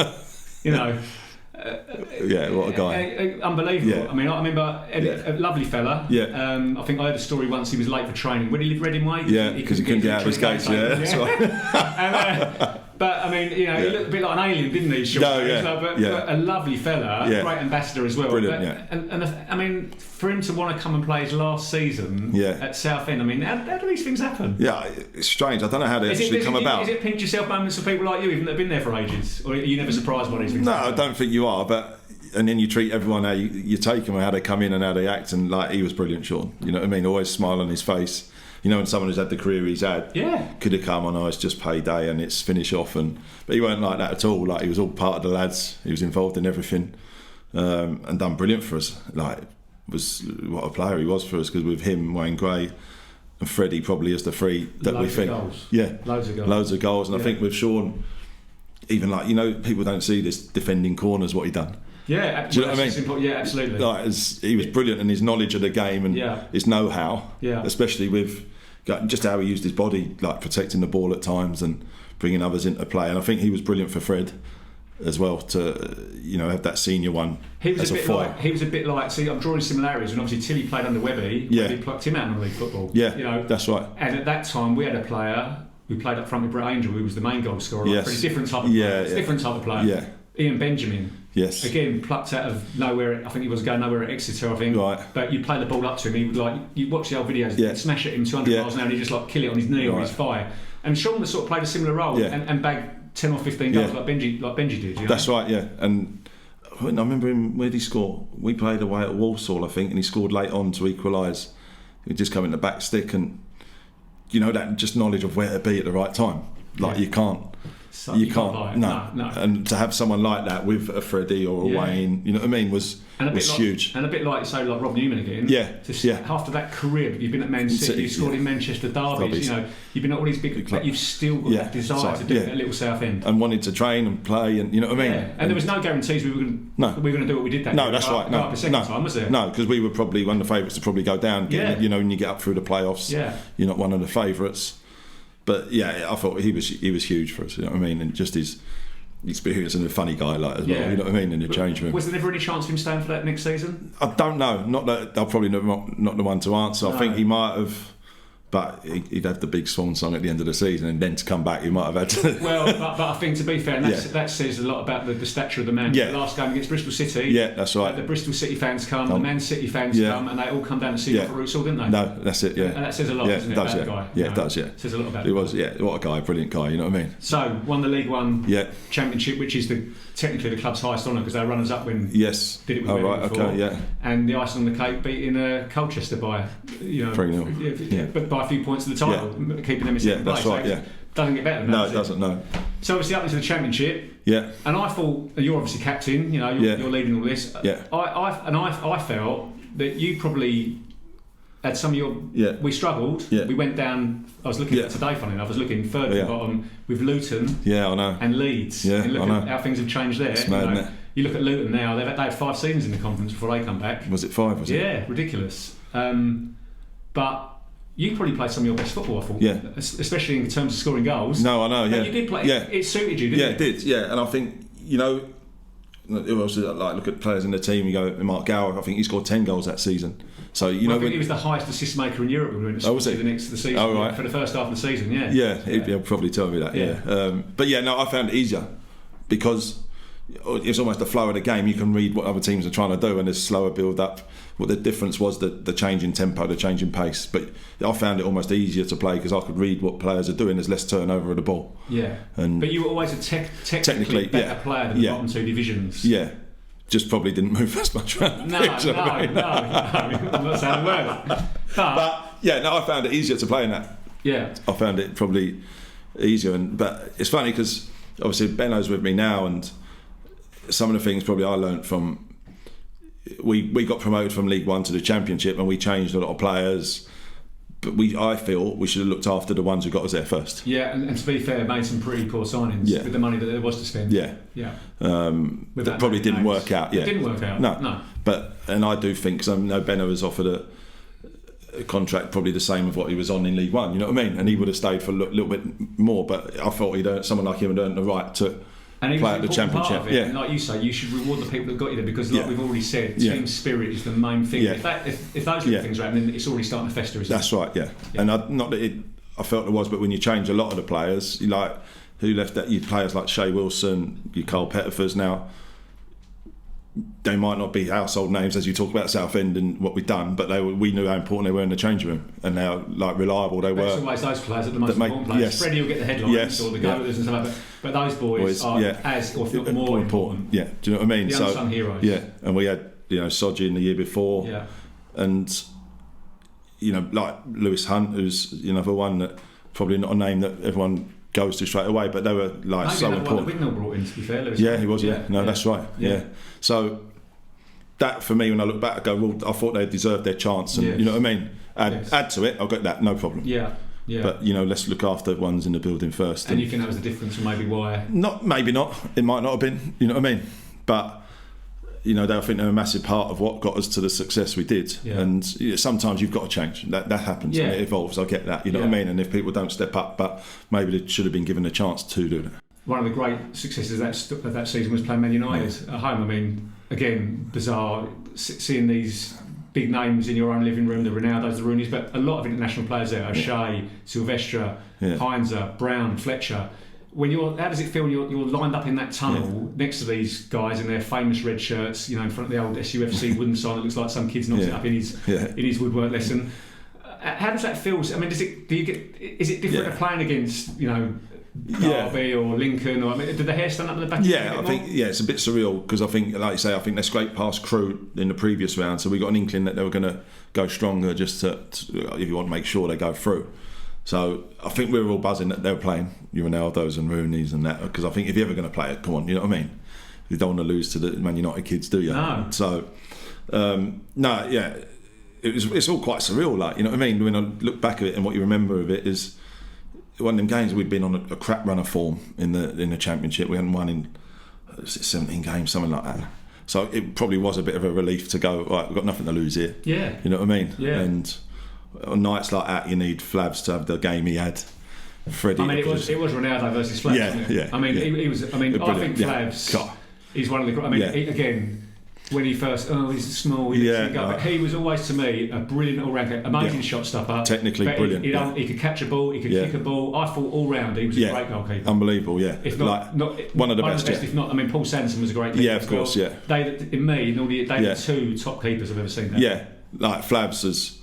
what a guy, unbelievable. Yeah. I mean, I remember a lovely fella. Yeah. I think I heard a story once. He was late for training. When he lived Reading Way, because he couldn't get out of his gates. Yeah, that's right. But I mean, he looked a bit like an alien, didn't he? Sean? But a lovely fella, great ambassador as well. Brilliant. And I mean, for him to want to come and play his last season at Southend, I mean, how do these things happen? Yeah, it's strange. I don't know how they actually come about. Is it pinch yourself moments for people like you, even that have been there for ages, or are you never surprised by these things? No, I don't think you are, but. And then you treat everyone how you take them, how they come in and how they act, and like he was brilliant, Sean. You know what I mean? Always smile on his face. And someone who's had the career he's had could have come on, it's just payday and it's finish off, but he weren't like that at all. Like he was all part of the lads. He was involved in everything, and done brilliant for us. Like was what a player he was for us, because with him, Wayne Gray, and Freddie probably as the three that loads we think, loads of goals, and I think with Sean, even like people don't see this defending corners what he done. Yeah, do you know what I mean? Yeah, absolutely. Like, he was brilliant in his knowledge of the game and his know-how, especially with just how he used his body, like protecting the ball at times and bringing others into play. And I think he was brilliant for Fred as well to have that senior one as a foil. He was a bit like. See, I'm drawing similarities when obviously Tilly played under Webby. He plucked him out in league football. Yeah, that's right. And at that time we had a player who played up front with Brett Angel, who was the main goal scorer. Yes. Pretty different type of player. Different type of player. Yeah. Ian Benjamin. Yes. Again, plucked out of nowhere. I think he was going nowhere at Exeter, I think. Right. But you play the ball up to him, he would you watch the old videos, he'd smash at him 200 miles an hour, and he'd just kill it on his knee or his thigh. And Sean sort of played a similar role and bagged 10 or 15 goals like Benji did. That's right, yeah. And I remember him, where did he score? We played away at Walsall, I think, and he scored late on to equalise. He'd just come in the back stick, and that just knowledge of where to be at the right time. You can't. You can't. No. And to have someone like that with a Freddie or a Wayne, you know what I mean, was huge. And a bit like Rob Newman again. After that career, you've been at Man City, you scored in Manchester derbies. You've been at all these big. But you've still got that desire to do it at Little Southend. And wanted to train and play, and you know what I mean. Yeah. And there was no guarantees we were going to do what we did that. No, that's right. No, the second time, was there? No, because we were probably one of the favourites to probably go down. When you get up through the playoffs, you're not one of the favourites. But I thought he was huge for us. You know what I mean, and just his experience and a funny guy like as well. You know what I mean, in the change room. Was there never any chance of him staying for that next season? I don't know. Not that I'm probably not the one to answer. I think he might have. But he'd have the big swan song at the end of the season, and then to come back, he might have had to. Well, but I think, to be fair, that says a lot about the stature of the man. Yeah. The last game against Bristol City. Yeah, that's right. The Bristol City fans come, the Man City fans come, and they all come down to see him for Rootsall, didn't they? No, that's it. Yeah, and that says a lot, doesn't it? Does, about the guy. Yeah, it does. Yeah, it says a lot about. It was. Yeah, what a guy, brilliant guy. You know what I mean? So won the League One Championship, which is technically the club's highest honour, because they were runners up when did it with before. And the icing on the cake, beating Colchester by 3-0. But by a few points of the title. Keeping them in second place. That's right. Doesn't get better than that. No, it doesn't. No. So obviously up into the Championship. Yeah. And I thought, you're obviously captain. You're leading all this. Yeah. I felt that you probably had some of your. Yeah. We struggled. Yeah. We went down. I was looking at today. Funny enough, I was looking third to the bottom with Luton. Yeah, I know. And Leeds. Yeah, and look I know. at how things have changed there. It's mad, isn't it? You look at Luton now. They had 5 seasons in the conference before they come back. Was it 5? Was it? Yeah, ridiculous. But you probably played some of your best football, I thought. Yeah. Especially in terms of scoring goals. No, I know. Yeah. But you did play. Yeah. It suited you, didn't it? Yeah, it did. Yeah, and I think it was like look at players in the team. You go, Mark Gower. I think he scored 10 goals that season. So I think he was the highest assist maker in Europe when we went to the next of the season. Oh, right. For the first half of the season. Yeah. Yeah, he'll probably tell me that. Yeah. But yeah, no, I found it easier because it's almost the flow of the game. You can read what other teams are trying to do, and there's slower build up. What the difference was the change in tempo, the change in pace. But I found it almost easier to play because I could read what players are doing. There's less turnover of the ball. Yeah. But you were always a technically better player than the bottom two divisions. Yeah. Just probably didn't move as much around the pitch. No, I'm not saying a word. But yeah, no, I found it easier to play in that. Yeah. I found it probably easier. But it's funny because obviously Benno's with me now, and some of the things probably I learnt from. We got promoted from League One to the Championship, and we changed a lot of players. But I feel we should have looked after the ones who got us there first. Yeah, and to be fair, made some pretty poor signings with the money that there was to spend. Yeah. That probably didn't work out. Yeah, it didn't work out. No. And I do think, because I know Benno was offered a contract probably the same of what he was on in League One. You know what I mean? And he would have stayed for a little bit more. But I thought someone like him had earned the right to. And play at the Championship. Part of it. And like you say, you should reward the people that got you there because, like we've already said, team spirit is the main thing. Yeah. If those little things are happening, then it's already starting to fester, isn't it? That's right. Yeah. And not that I felt it was, but when you change a lot of the players, like who left that, you players like Shea Wilson, you Carl Pettifers now. They might not be household names as you talk about Southend and what we've done, but we knew how important they were in the changing room and how reliable they were. It's always those players are the most important players. Yes. Freddie will get the headlines or the goalers and stuff like that, but those boys are as, or if not more important. Yeah, do you know what I mean? The unsung heroes. Yeah, and we had Sodgy in the year before, and like Lewis Hunt, who's the one that probably not a name that everyone goes to straight away, but they were like so important. Wignall brought in, to be fair. Lewis he was. That's right. Yeah. So that for me, when I look back, I go, well, I thought they deserved their chance, and you know what I mean. Add to it, I'll get that, no problem. Yeah. But let's look after the ones in the building first. And you think that was the difference, and maybe why? Maybe not. It might not have been. You know what I mean? But I think they're a massive part of what got us to the success we did. Yeah. And sometimes you've got to change. That happens. Yeah. It evolves. I get that. You know what I mean? And if people don't step up, but maybe they should have been given a chance to do that. One of the great successes of that season was playing Man United at home. I mean, again, bizarre seeing these big names in your own living room, the Ronaldos, the Rooneys, but a lot of international players there: O'Shea, Silvestre, Heinze, Brown, Fletcher. How does it feel when you're lined up in that tunnel next to these guys in their famous red shirts, in front of the old SUFC wooden sign that looks like some kid's knocked it up in his woodwork lesson? How does that feel? I mean, is it different to playing against Derby or Lincoln? Or did the hair stand up in the back? I think it's a bit surreal because I think, like you say, they scraped past Crewe in the previous round, so we got an inkling that they were going to go stronger just to if you want to make sure they go through. So I think we were all buzzing that they were playing Ronaldos and Rooneys and that, because I think if you're ever going to play it, come on, you know what I mean? You don't want to lose to the Man United kids, do you? No. So, it's all quite surreal, like, you know what I mean? When I look back at it and what you remember of it is one of them games we'd been on a crap run of form in the Championship. We hadn't won in 17 games, something like that. So it probably was a bit of a relief to go, right, we've got nothing to lose here. Yeah. You know what I mean? Yeah. And on nights like that, you need Flavs to have the game he had. Freddie. I mean, it was Ronaldo versus Flavs. Wasn't it? I mean, he was. I mean, I think Flavs. He's one of the. I mean, again, when he first, he's small. But he was always, to me, a brilliant all-round, amazing shot stopper. Technically brilliant. He could catch a ball. He could kick a ball. I thought all round he was a great goalkeeper. Unbelievable. Yeah. If not one of the best. If not, I mean, Paul Sanderson was a great keeper. Yeah, of course. Yeah. They were the two top keepers I've ever seen. There. Yeah, like Flavs is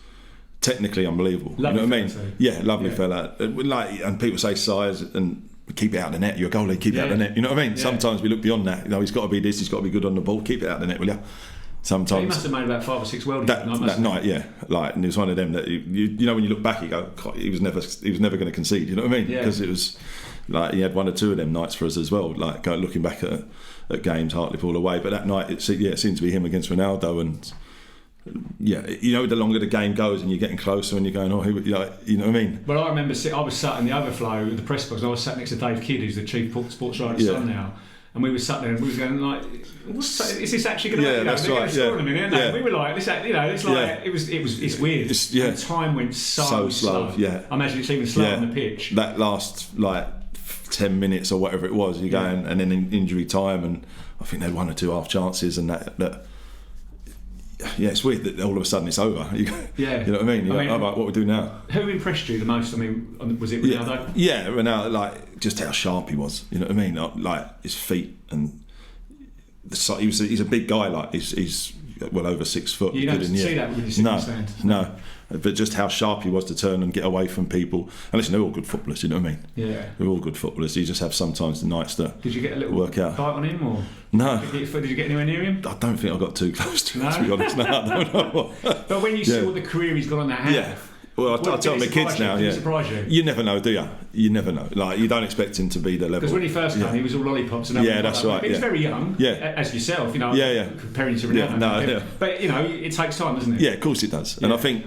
technically unbelievable. Lovely, you know what I mean? Yeah, lovely fella. And people say size and keep it out of the net. You're a goalie, keep it out of the net. You know what I mean? Yeah. Sometimes we look beyond that. He's got to be this. He's got to be good on the ball. Keep it out of the net, will you? Sometimes he must have made about 5 or 6 worldies that night. Yeah, and it was one of them that you know when you look back, you go, he was never going to concede. You know what I mean? Because it was like he had 1 or 2 of them nights for us as well. Like looking back at games, Hartlepool away, but that night it seemed to be him against Ronaldo and. Yeah, the longer the game goes and you're getting closer and you're going, you know what I mean? Well, I remember I was sat in the overflow of the press box and I was sat next to Dave Kidd, who's the chief sports writer at Sun now, and we were sat there and we were going like, is this actually going to happen? That's they're right. going to score in a minute, aren't they? We were like, it's like it's weird. And time went so slow. Yeah, I imagine it's even slower on the pitch. That last like 10 minutes or whatever it was, you go and then in injury time, and I think they had 1 or 2 half chances, and that. Yeah, it's weird that all of a sudden it's over. You know what I mean? Like, what we do now? Who impressed you the most? I mean, was it Ronaldo? Yeah, Ronaldo, like just how sharp he was. You know what I mean? Like his feet and he's a big guy. Like he's well over 6 foot. You don't see that when you sit in the stand. No. But just how sharp he was to turn and get away from people. And listen, they're all good footballers, you know what I mean? Yeah. They're all good footballers. You just have sometimes the nights that Did you get a little work out. bite on him? Or no. Did you get anywhere near him? I don't think I got too close to him, to be honest. No, I don't know. But when you saw the career he's got on that hand... Yeah. Well, I tell my kids now, Did it surprise you? You never know, do you? You never know. Like, you don't expect him to be the level. Because when he first came, he was all lollipops and everything. Yeah, that's right. He was very young, as yourself, comparing to Ronaldo. But, it takes time, doesn't it? Yeah, of course it does. And I think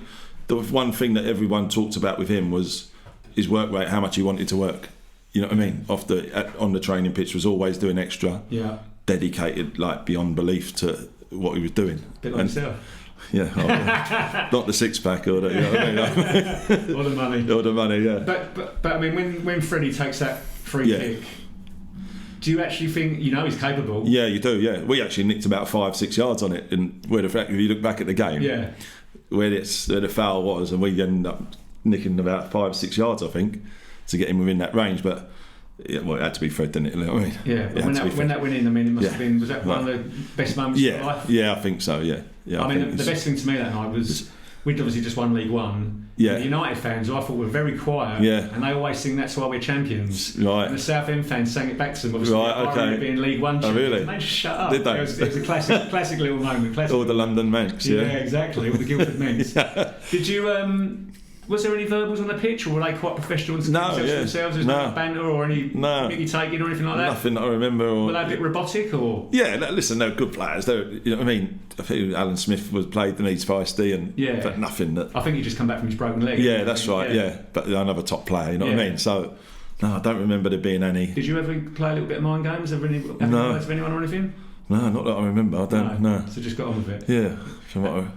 the one thing that everyone talked about with him was his work rate, how much he wanted to work. You know what I mean? On the training pitch, was always doing extra. Yeah. Dedicated, like, beyond belief to what he was doing. A bit like himself. Yeah, not the 6-pack or the, you know what I mean? Or the money. Or the money, yeah. But I mean, when Freddie takes that free kick, do you actually think he's capable? Yeah, you do. Yeah, we actually nicked about 5-6 yards on it, and if you look back at the game, where the foul was, and we ended up nicking about 5-6 yards, I think, to get him within that range, but. Yeah, well, it had to be Fred, didn't it? You know what I mean? Yeah, but when that went in, I mean, it must have been. Was that one of the best moments of your life? Yeah, I think so. Yeah. I mean, the best thing to me that night was we'd obviously just won League One. Yeah. The United fans, who I thought were very quiet. Yeah. And they always sing "That's Why We're Champions." Right. And the Southend fans sang it back to them. Obviously, right. Being League One champions. Oh, really? And they just shut up. Did they? It was a classic little moment. All the London Manx. Yeah, exactly. All the Guildford Manx. Did you? Was there any verbals on the pitch, or were they quite professional and themselves? There's no banter or any biggie taking or anything like that? Nothing that I remember. Were they a bit robotic? Or? Yeah, listen, they're good players. You know what I mean? I think Alan Smith played the Leeds feisty, and but nothing that... I think he just come back from his broken leg. Yeah, that's right, yeah. But another top player, you know what I mean? So, no, I don't remember there being any... Did you ever play a little bit of mind games? Have any words of anyone or anything? No, not that I remember. I don't. No. So just got on with it. Yeah.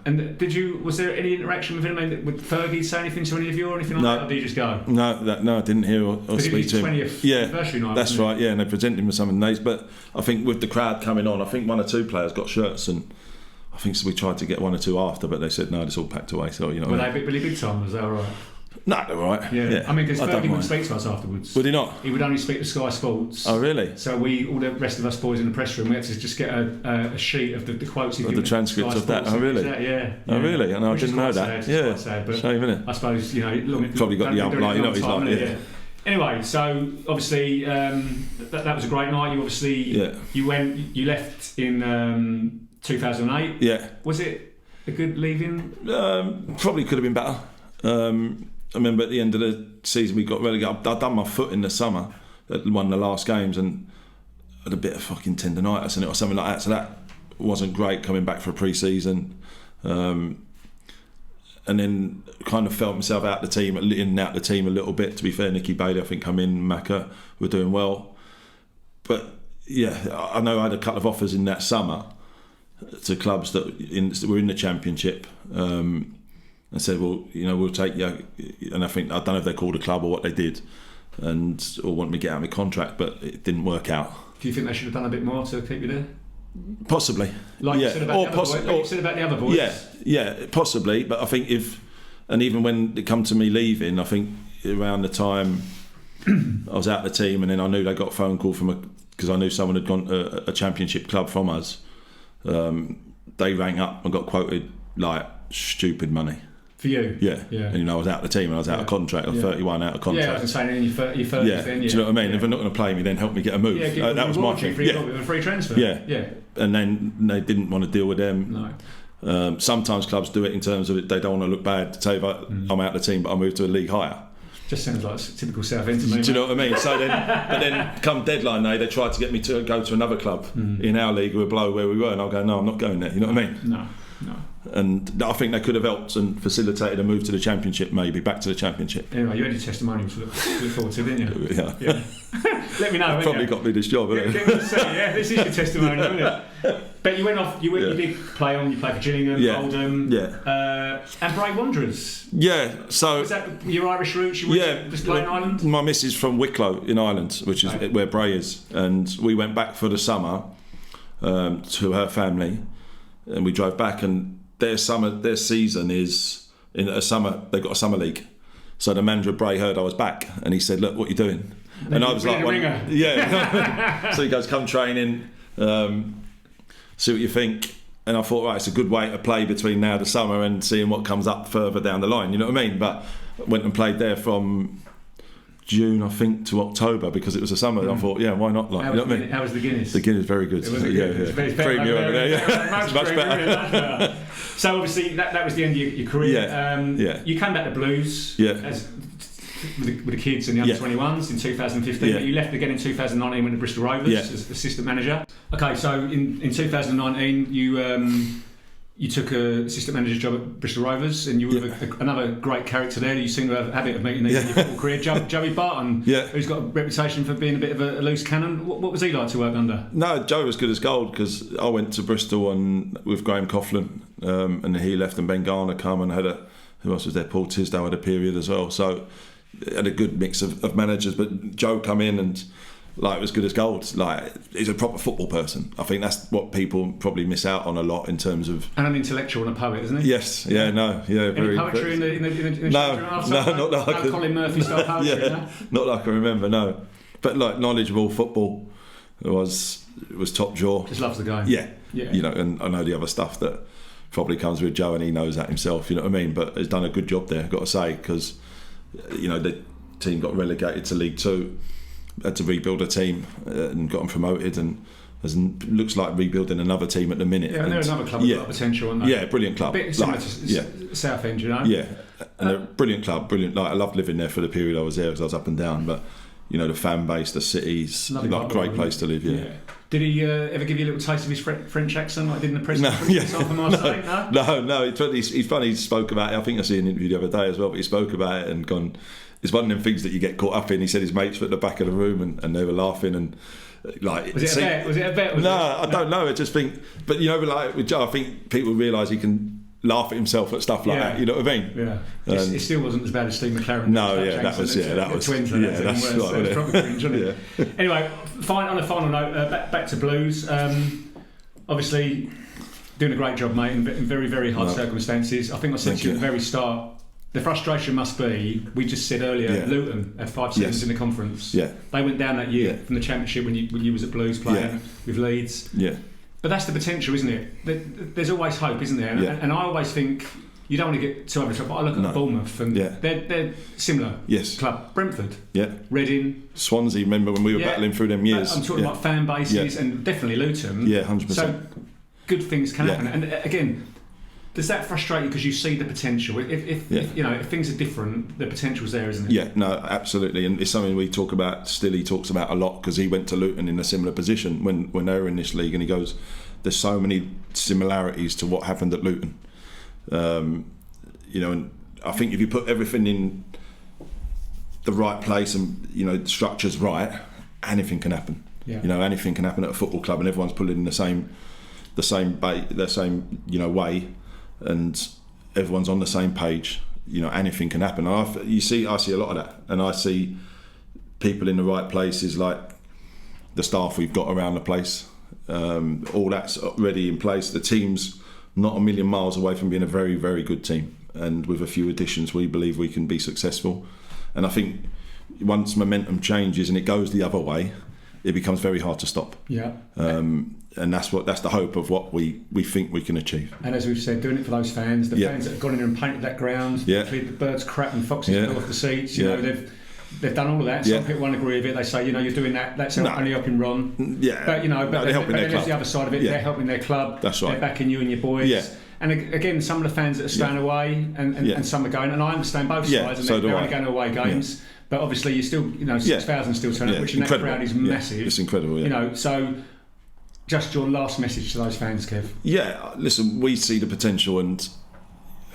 And was there any interaction with him? I mean, would Fergie say anything to any of you or anything like that? Or did you just go? No, I didn't hear or speak to him. 20th anniversary night. That's right. Yeah, and they presented him with some of the names. But I think with the crowd coming on, I think 1 or 2 players got shirts, and I think we tried to get 1 or 2 after, but they said no, it's all packed away. So were they really big time? Was that all right? No, they're all right. Yeah. I mean, because Fergie wouldn't speak to us afterwards. Would he not? He would only speak to Sky Sports. Oh, really? So all the rest of us boys in the press room, we had to just get a sheet of the quotes. Of the transcripts of that. Oh, really? Yeah. Oh, really? I didn't know that. Yeah. Sad, but shame, isn't it? I suppose, probably got the ump, like, you know what he's like. Yeah. Anyway, so obviously that was a great night. You obviously you left in 2008. Yeah. Was it a good leaving? Probably could have been better. I remember at the end of the season we got relegated. I'd done my foot in the summer at one of the last games and had a bit of fucking tendonitis in it or something like that. So that wasn't great coming back for a pre-season. And then kind of felt myself out the team, in and out the team a little bit. To be fair, Nicky Bailey, I think, come in, Macca were doing well. But yeah, I know I had a couple of offers in that summer to clubs that were in the Championship. I said, well, we'll take you. And I don't know if they called a club or what they did, or wanted me to get out of my contract, but it didn't work out. Do you think they should have done a bit more to keep you there? Possibly. Like you said about the other boys. Yeah, possibly. But I think even when it come to me leaving, I think around the time I was out of the team, and then I knew they got a phone call because I knew someone had gone to a Championship club from us. They rang up and got quoted like stupid money. For you? Yeah. And I was out of the team and I was out of contract. I was 31 out of contract. Yeah, I was saying you're 30 then. Yeah. Do you know what I mean? If they're not going to play me, then help me get a move. Yeah, that was my thing. A free transfer. Yeah. And then they didn't want to deal with them. No. Sometimes clubs do it in terms of they don't want to look bad to say I'm out of the team, but I moved to a league higher. Just sounds like typical Southend to me. Do you know what I mean? So then come deadline day, they tried to get me to go to another club in our league who were below where we were, and I'll go, no, I'm not going there. You know what I mean? No. And I think they could have helped and facilitated a move to the Championship, maybe back to the Championship. Anyway, you had your testimonials to look forward to, didn't you? Yeah. Let me know. Probably got me this job, yeah, this is your testimonial, isn't it? But you went off. You did play on. You played for Gillingham, Oldham, and Bray Wanderers. Yeah. So is that your Irish roots? You just playing in Ireland. My missus from Wicklow in Ireland, which is where Bray is, and we went back for the summer to her family, and we drove back. And their season is in a summer. They've got a summer league. So the manager of Bray heard I was back, and he said, "Look, what are you doing?" And I was like, "Yeah." So he goes, "Come training, see what you think." And I thought, right, it's a good way to play between now and the summer and seeing what comes up further down the line. You know what I mean? But I went and played there from June, I think, to October because it was a summer. And I thought, yeah, why not? Like, how was the Guinness? The Guinness very good. It was good. Premium over there. Yeah, it's much better. So obviously that was the end of your career. You came back to Blues. With the kids and the under-21s in 2015, but you left again in 2019 went to Bristol Rovers as assistant manager. Okay, so in 2019 you took an assistant manager's job at Bristol Rovers, and you were another great character there. You seem to have a habit of meeting in your football career, Joey Barton, who's got a reputation for being a bit of a loose cannon. What was he like to work under? No, Joe was good as gold because I went to Bristol with Graham Coughlin, and he left, and Ben Garner come and who else was there? Paul Tisdale had a period as well. So had a good mix of managers, but Joe come in and was good as gold. He's a proper football person. I think that's what people probably miss out on a lot in terms of. And an intellectual and a poet, isn't he? Yes, no, Any poetry in the no, not like no Colin Murphy style poetry. Not like I remember. No, but knowledgeable football was top drawer. Just loves the game. Yeah. And I know the other stuff that probably comes with Joe, and he knows that himself. You know what I mean? But he's done a good job there, I've got to say, because the team got relegated to League Two, had to rebuild a team and got them promoted, and looks like rebuilding another team at the minute. Yeah, and they're another club with a lot of potential, aren't they? Yeah, brilliant club. A bit similar to Southend, you know? Yeah, and a brilliant club, brilliant. I loved living there for the period I was there because I was up and down, but the fan base, the cities, great place to live, yeah. Did he ever give you a little taste of his French accent like he did in the press conference after Marseille? No. He's funny. He spoke about it. I think I seen an interview the other day as well. But he spoke about it and gone. It's one of them things that you get caught up in. He said his mates were at the back of the room and they were laughing and Was it a bet? I don't know. I just think, but with Joe, I think people realise he can laugh at himself at stuff like that. You know what I mean? Yeah. It still wasn't as bad as Steve McLaren. No, that was twins. That's probably cringe, wasn't it? Yeah. Anyway, on a final note, back to Blues. Obviously, doing a great job, mate, in very, very hard circumstances. I think I said to you at the very start. The frustration must be, we just said earlier, Luton had 5 seasons in the conference. Yeah. They went down that year from the Championship when you was at Blues playing with Leeds. Yeah. But that's the potential, isn't it? There's always hope, isn't there? And I always think you don't want to get too over the top. But I look at Bournemouth and they're similar. Yes. Club. Brentford. Yeah. Reading. Swansea. Remember when we were battling through them years? I'm talking about fan bases and definitely Luton. Yeah, 100%. So good things can happen. And again, does that frustrate you because you see the potential? If things are different, the potential's there, isn't it? Yeah, no, absolutely, and it's something we talk about. Stilly talks about a lot because he went to Luton in a similar position when they were in this league, and he goes, "There's so many similarities to what happened at Luton." And I think if you put everything in the right place and the structure's right, anything can happen. Yeah. Anything can happen at a football club, and everyone's pulling in the same way. And everyone's on the same page. Anything can happen. I see a lot of that, and I see people in the right places, like the staff we've got around the place. All that's already in place. The team's not a million miles away from being a very, very good team, and with a few additions, we believe we can be successful. And I think once momentum changes and it goes the other way, it becomes very hard to stop. Yeah. And that's the hope of what we think we can achieve. And as we've said, doing it for those fans, the fans that have gone in there and painted that ground, cleared the birds crap and foxes fell off the seats. They've done all of that. Some people won't agree with it. They say, you're doing that. That's only helping Ron. Yeah. But they're helping their club. The other side of it, they're helping their club. That's right. They're backing you and your boys. Yeah. And again, some of the fans that are staying away and some are going, and I understand both sides, and they're only going to away games. Yeah. But obviously, you still, 6,000 still turn up, which in that crowd is massive. It's incredible. Yeah. So just your last message to those fans, Kev. Yeah, listen, we see the potential, and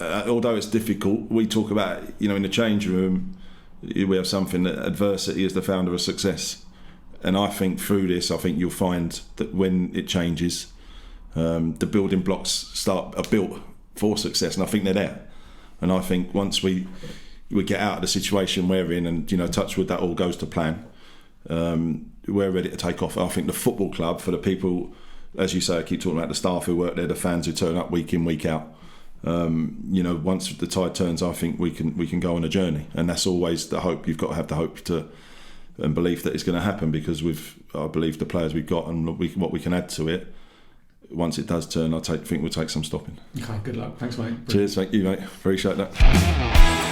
although it's difficult, we talk about, in the change room, we have something that adversity is the founder of success. And I think through this, you'll find that when it changes, the building blocks are built for success, and I think they're there. And I think once we get out of the situation we're in, and touch wood, that all goes to plan, we're ready to take off. I think the football club, for the people, as you say, I keep talking about the staff who work there, the fans who turn up week in, week out, once the tide turns, I think we can go on a journey, and that's always the hope. You've got to have the hope and belief that it's going to happen, because I believe the players we've got and what we can add to it. Once it does turn, think we'll take some stopping. Okay, good luck. Thanks, mate. Cheers, thank you, mate. Appreciate that.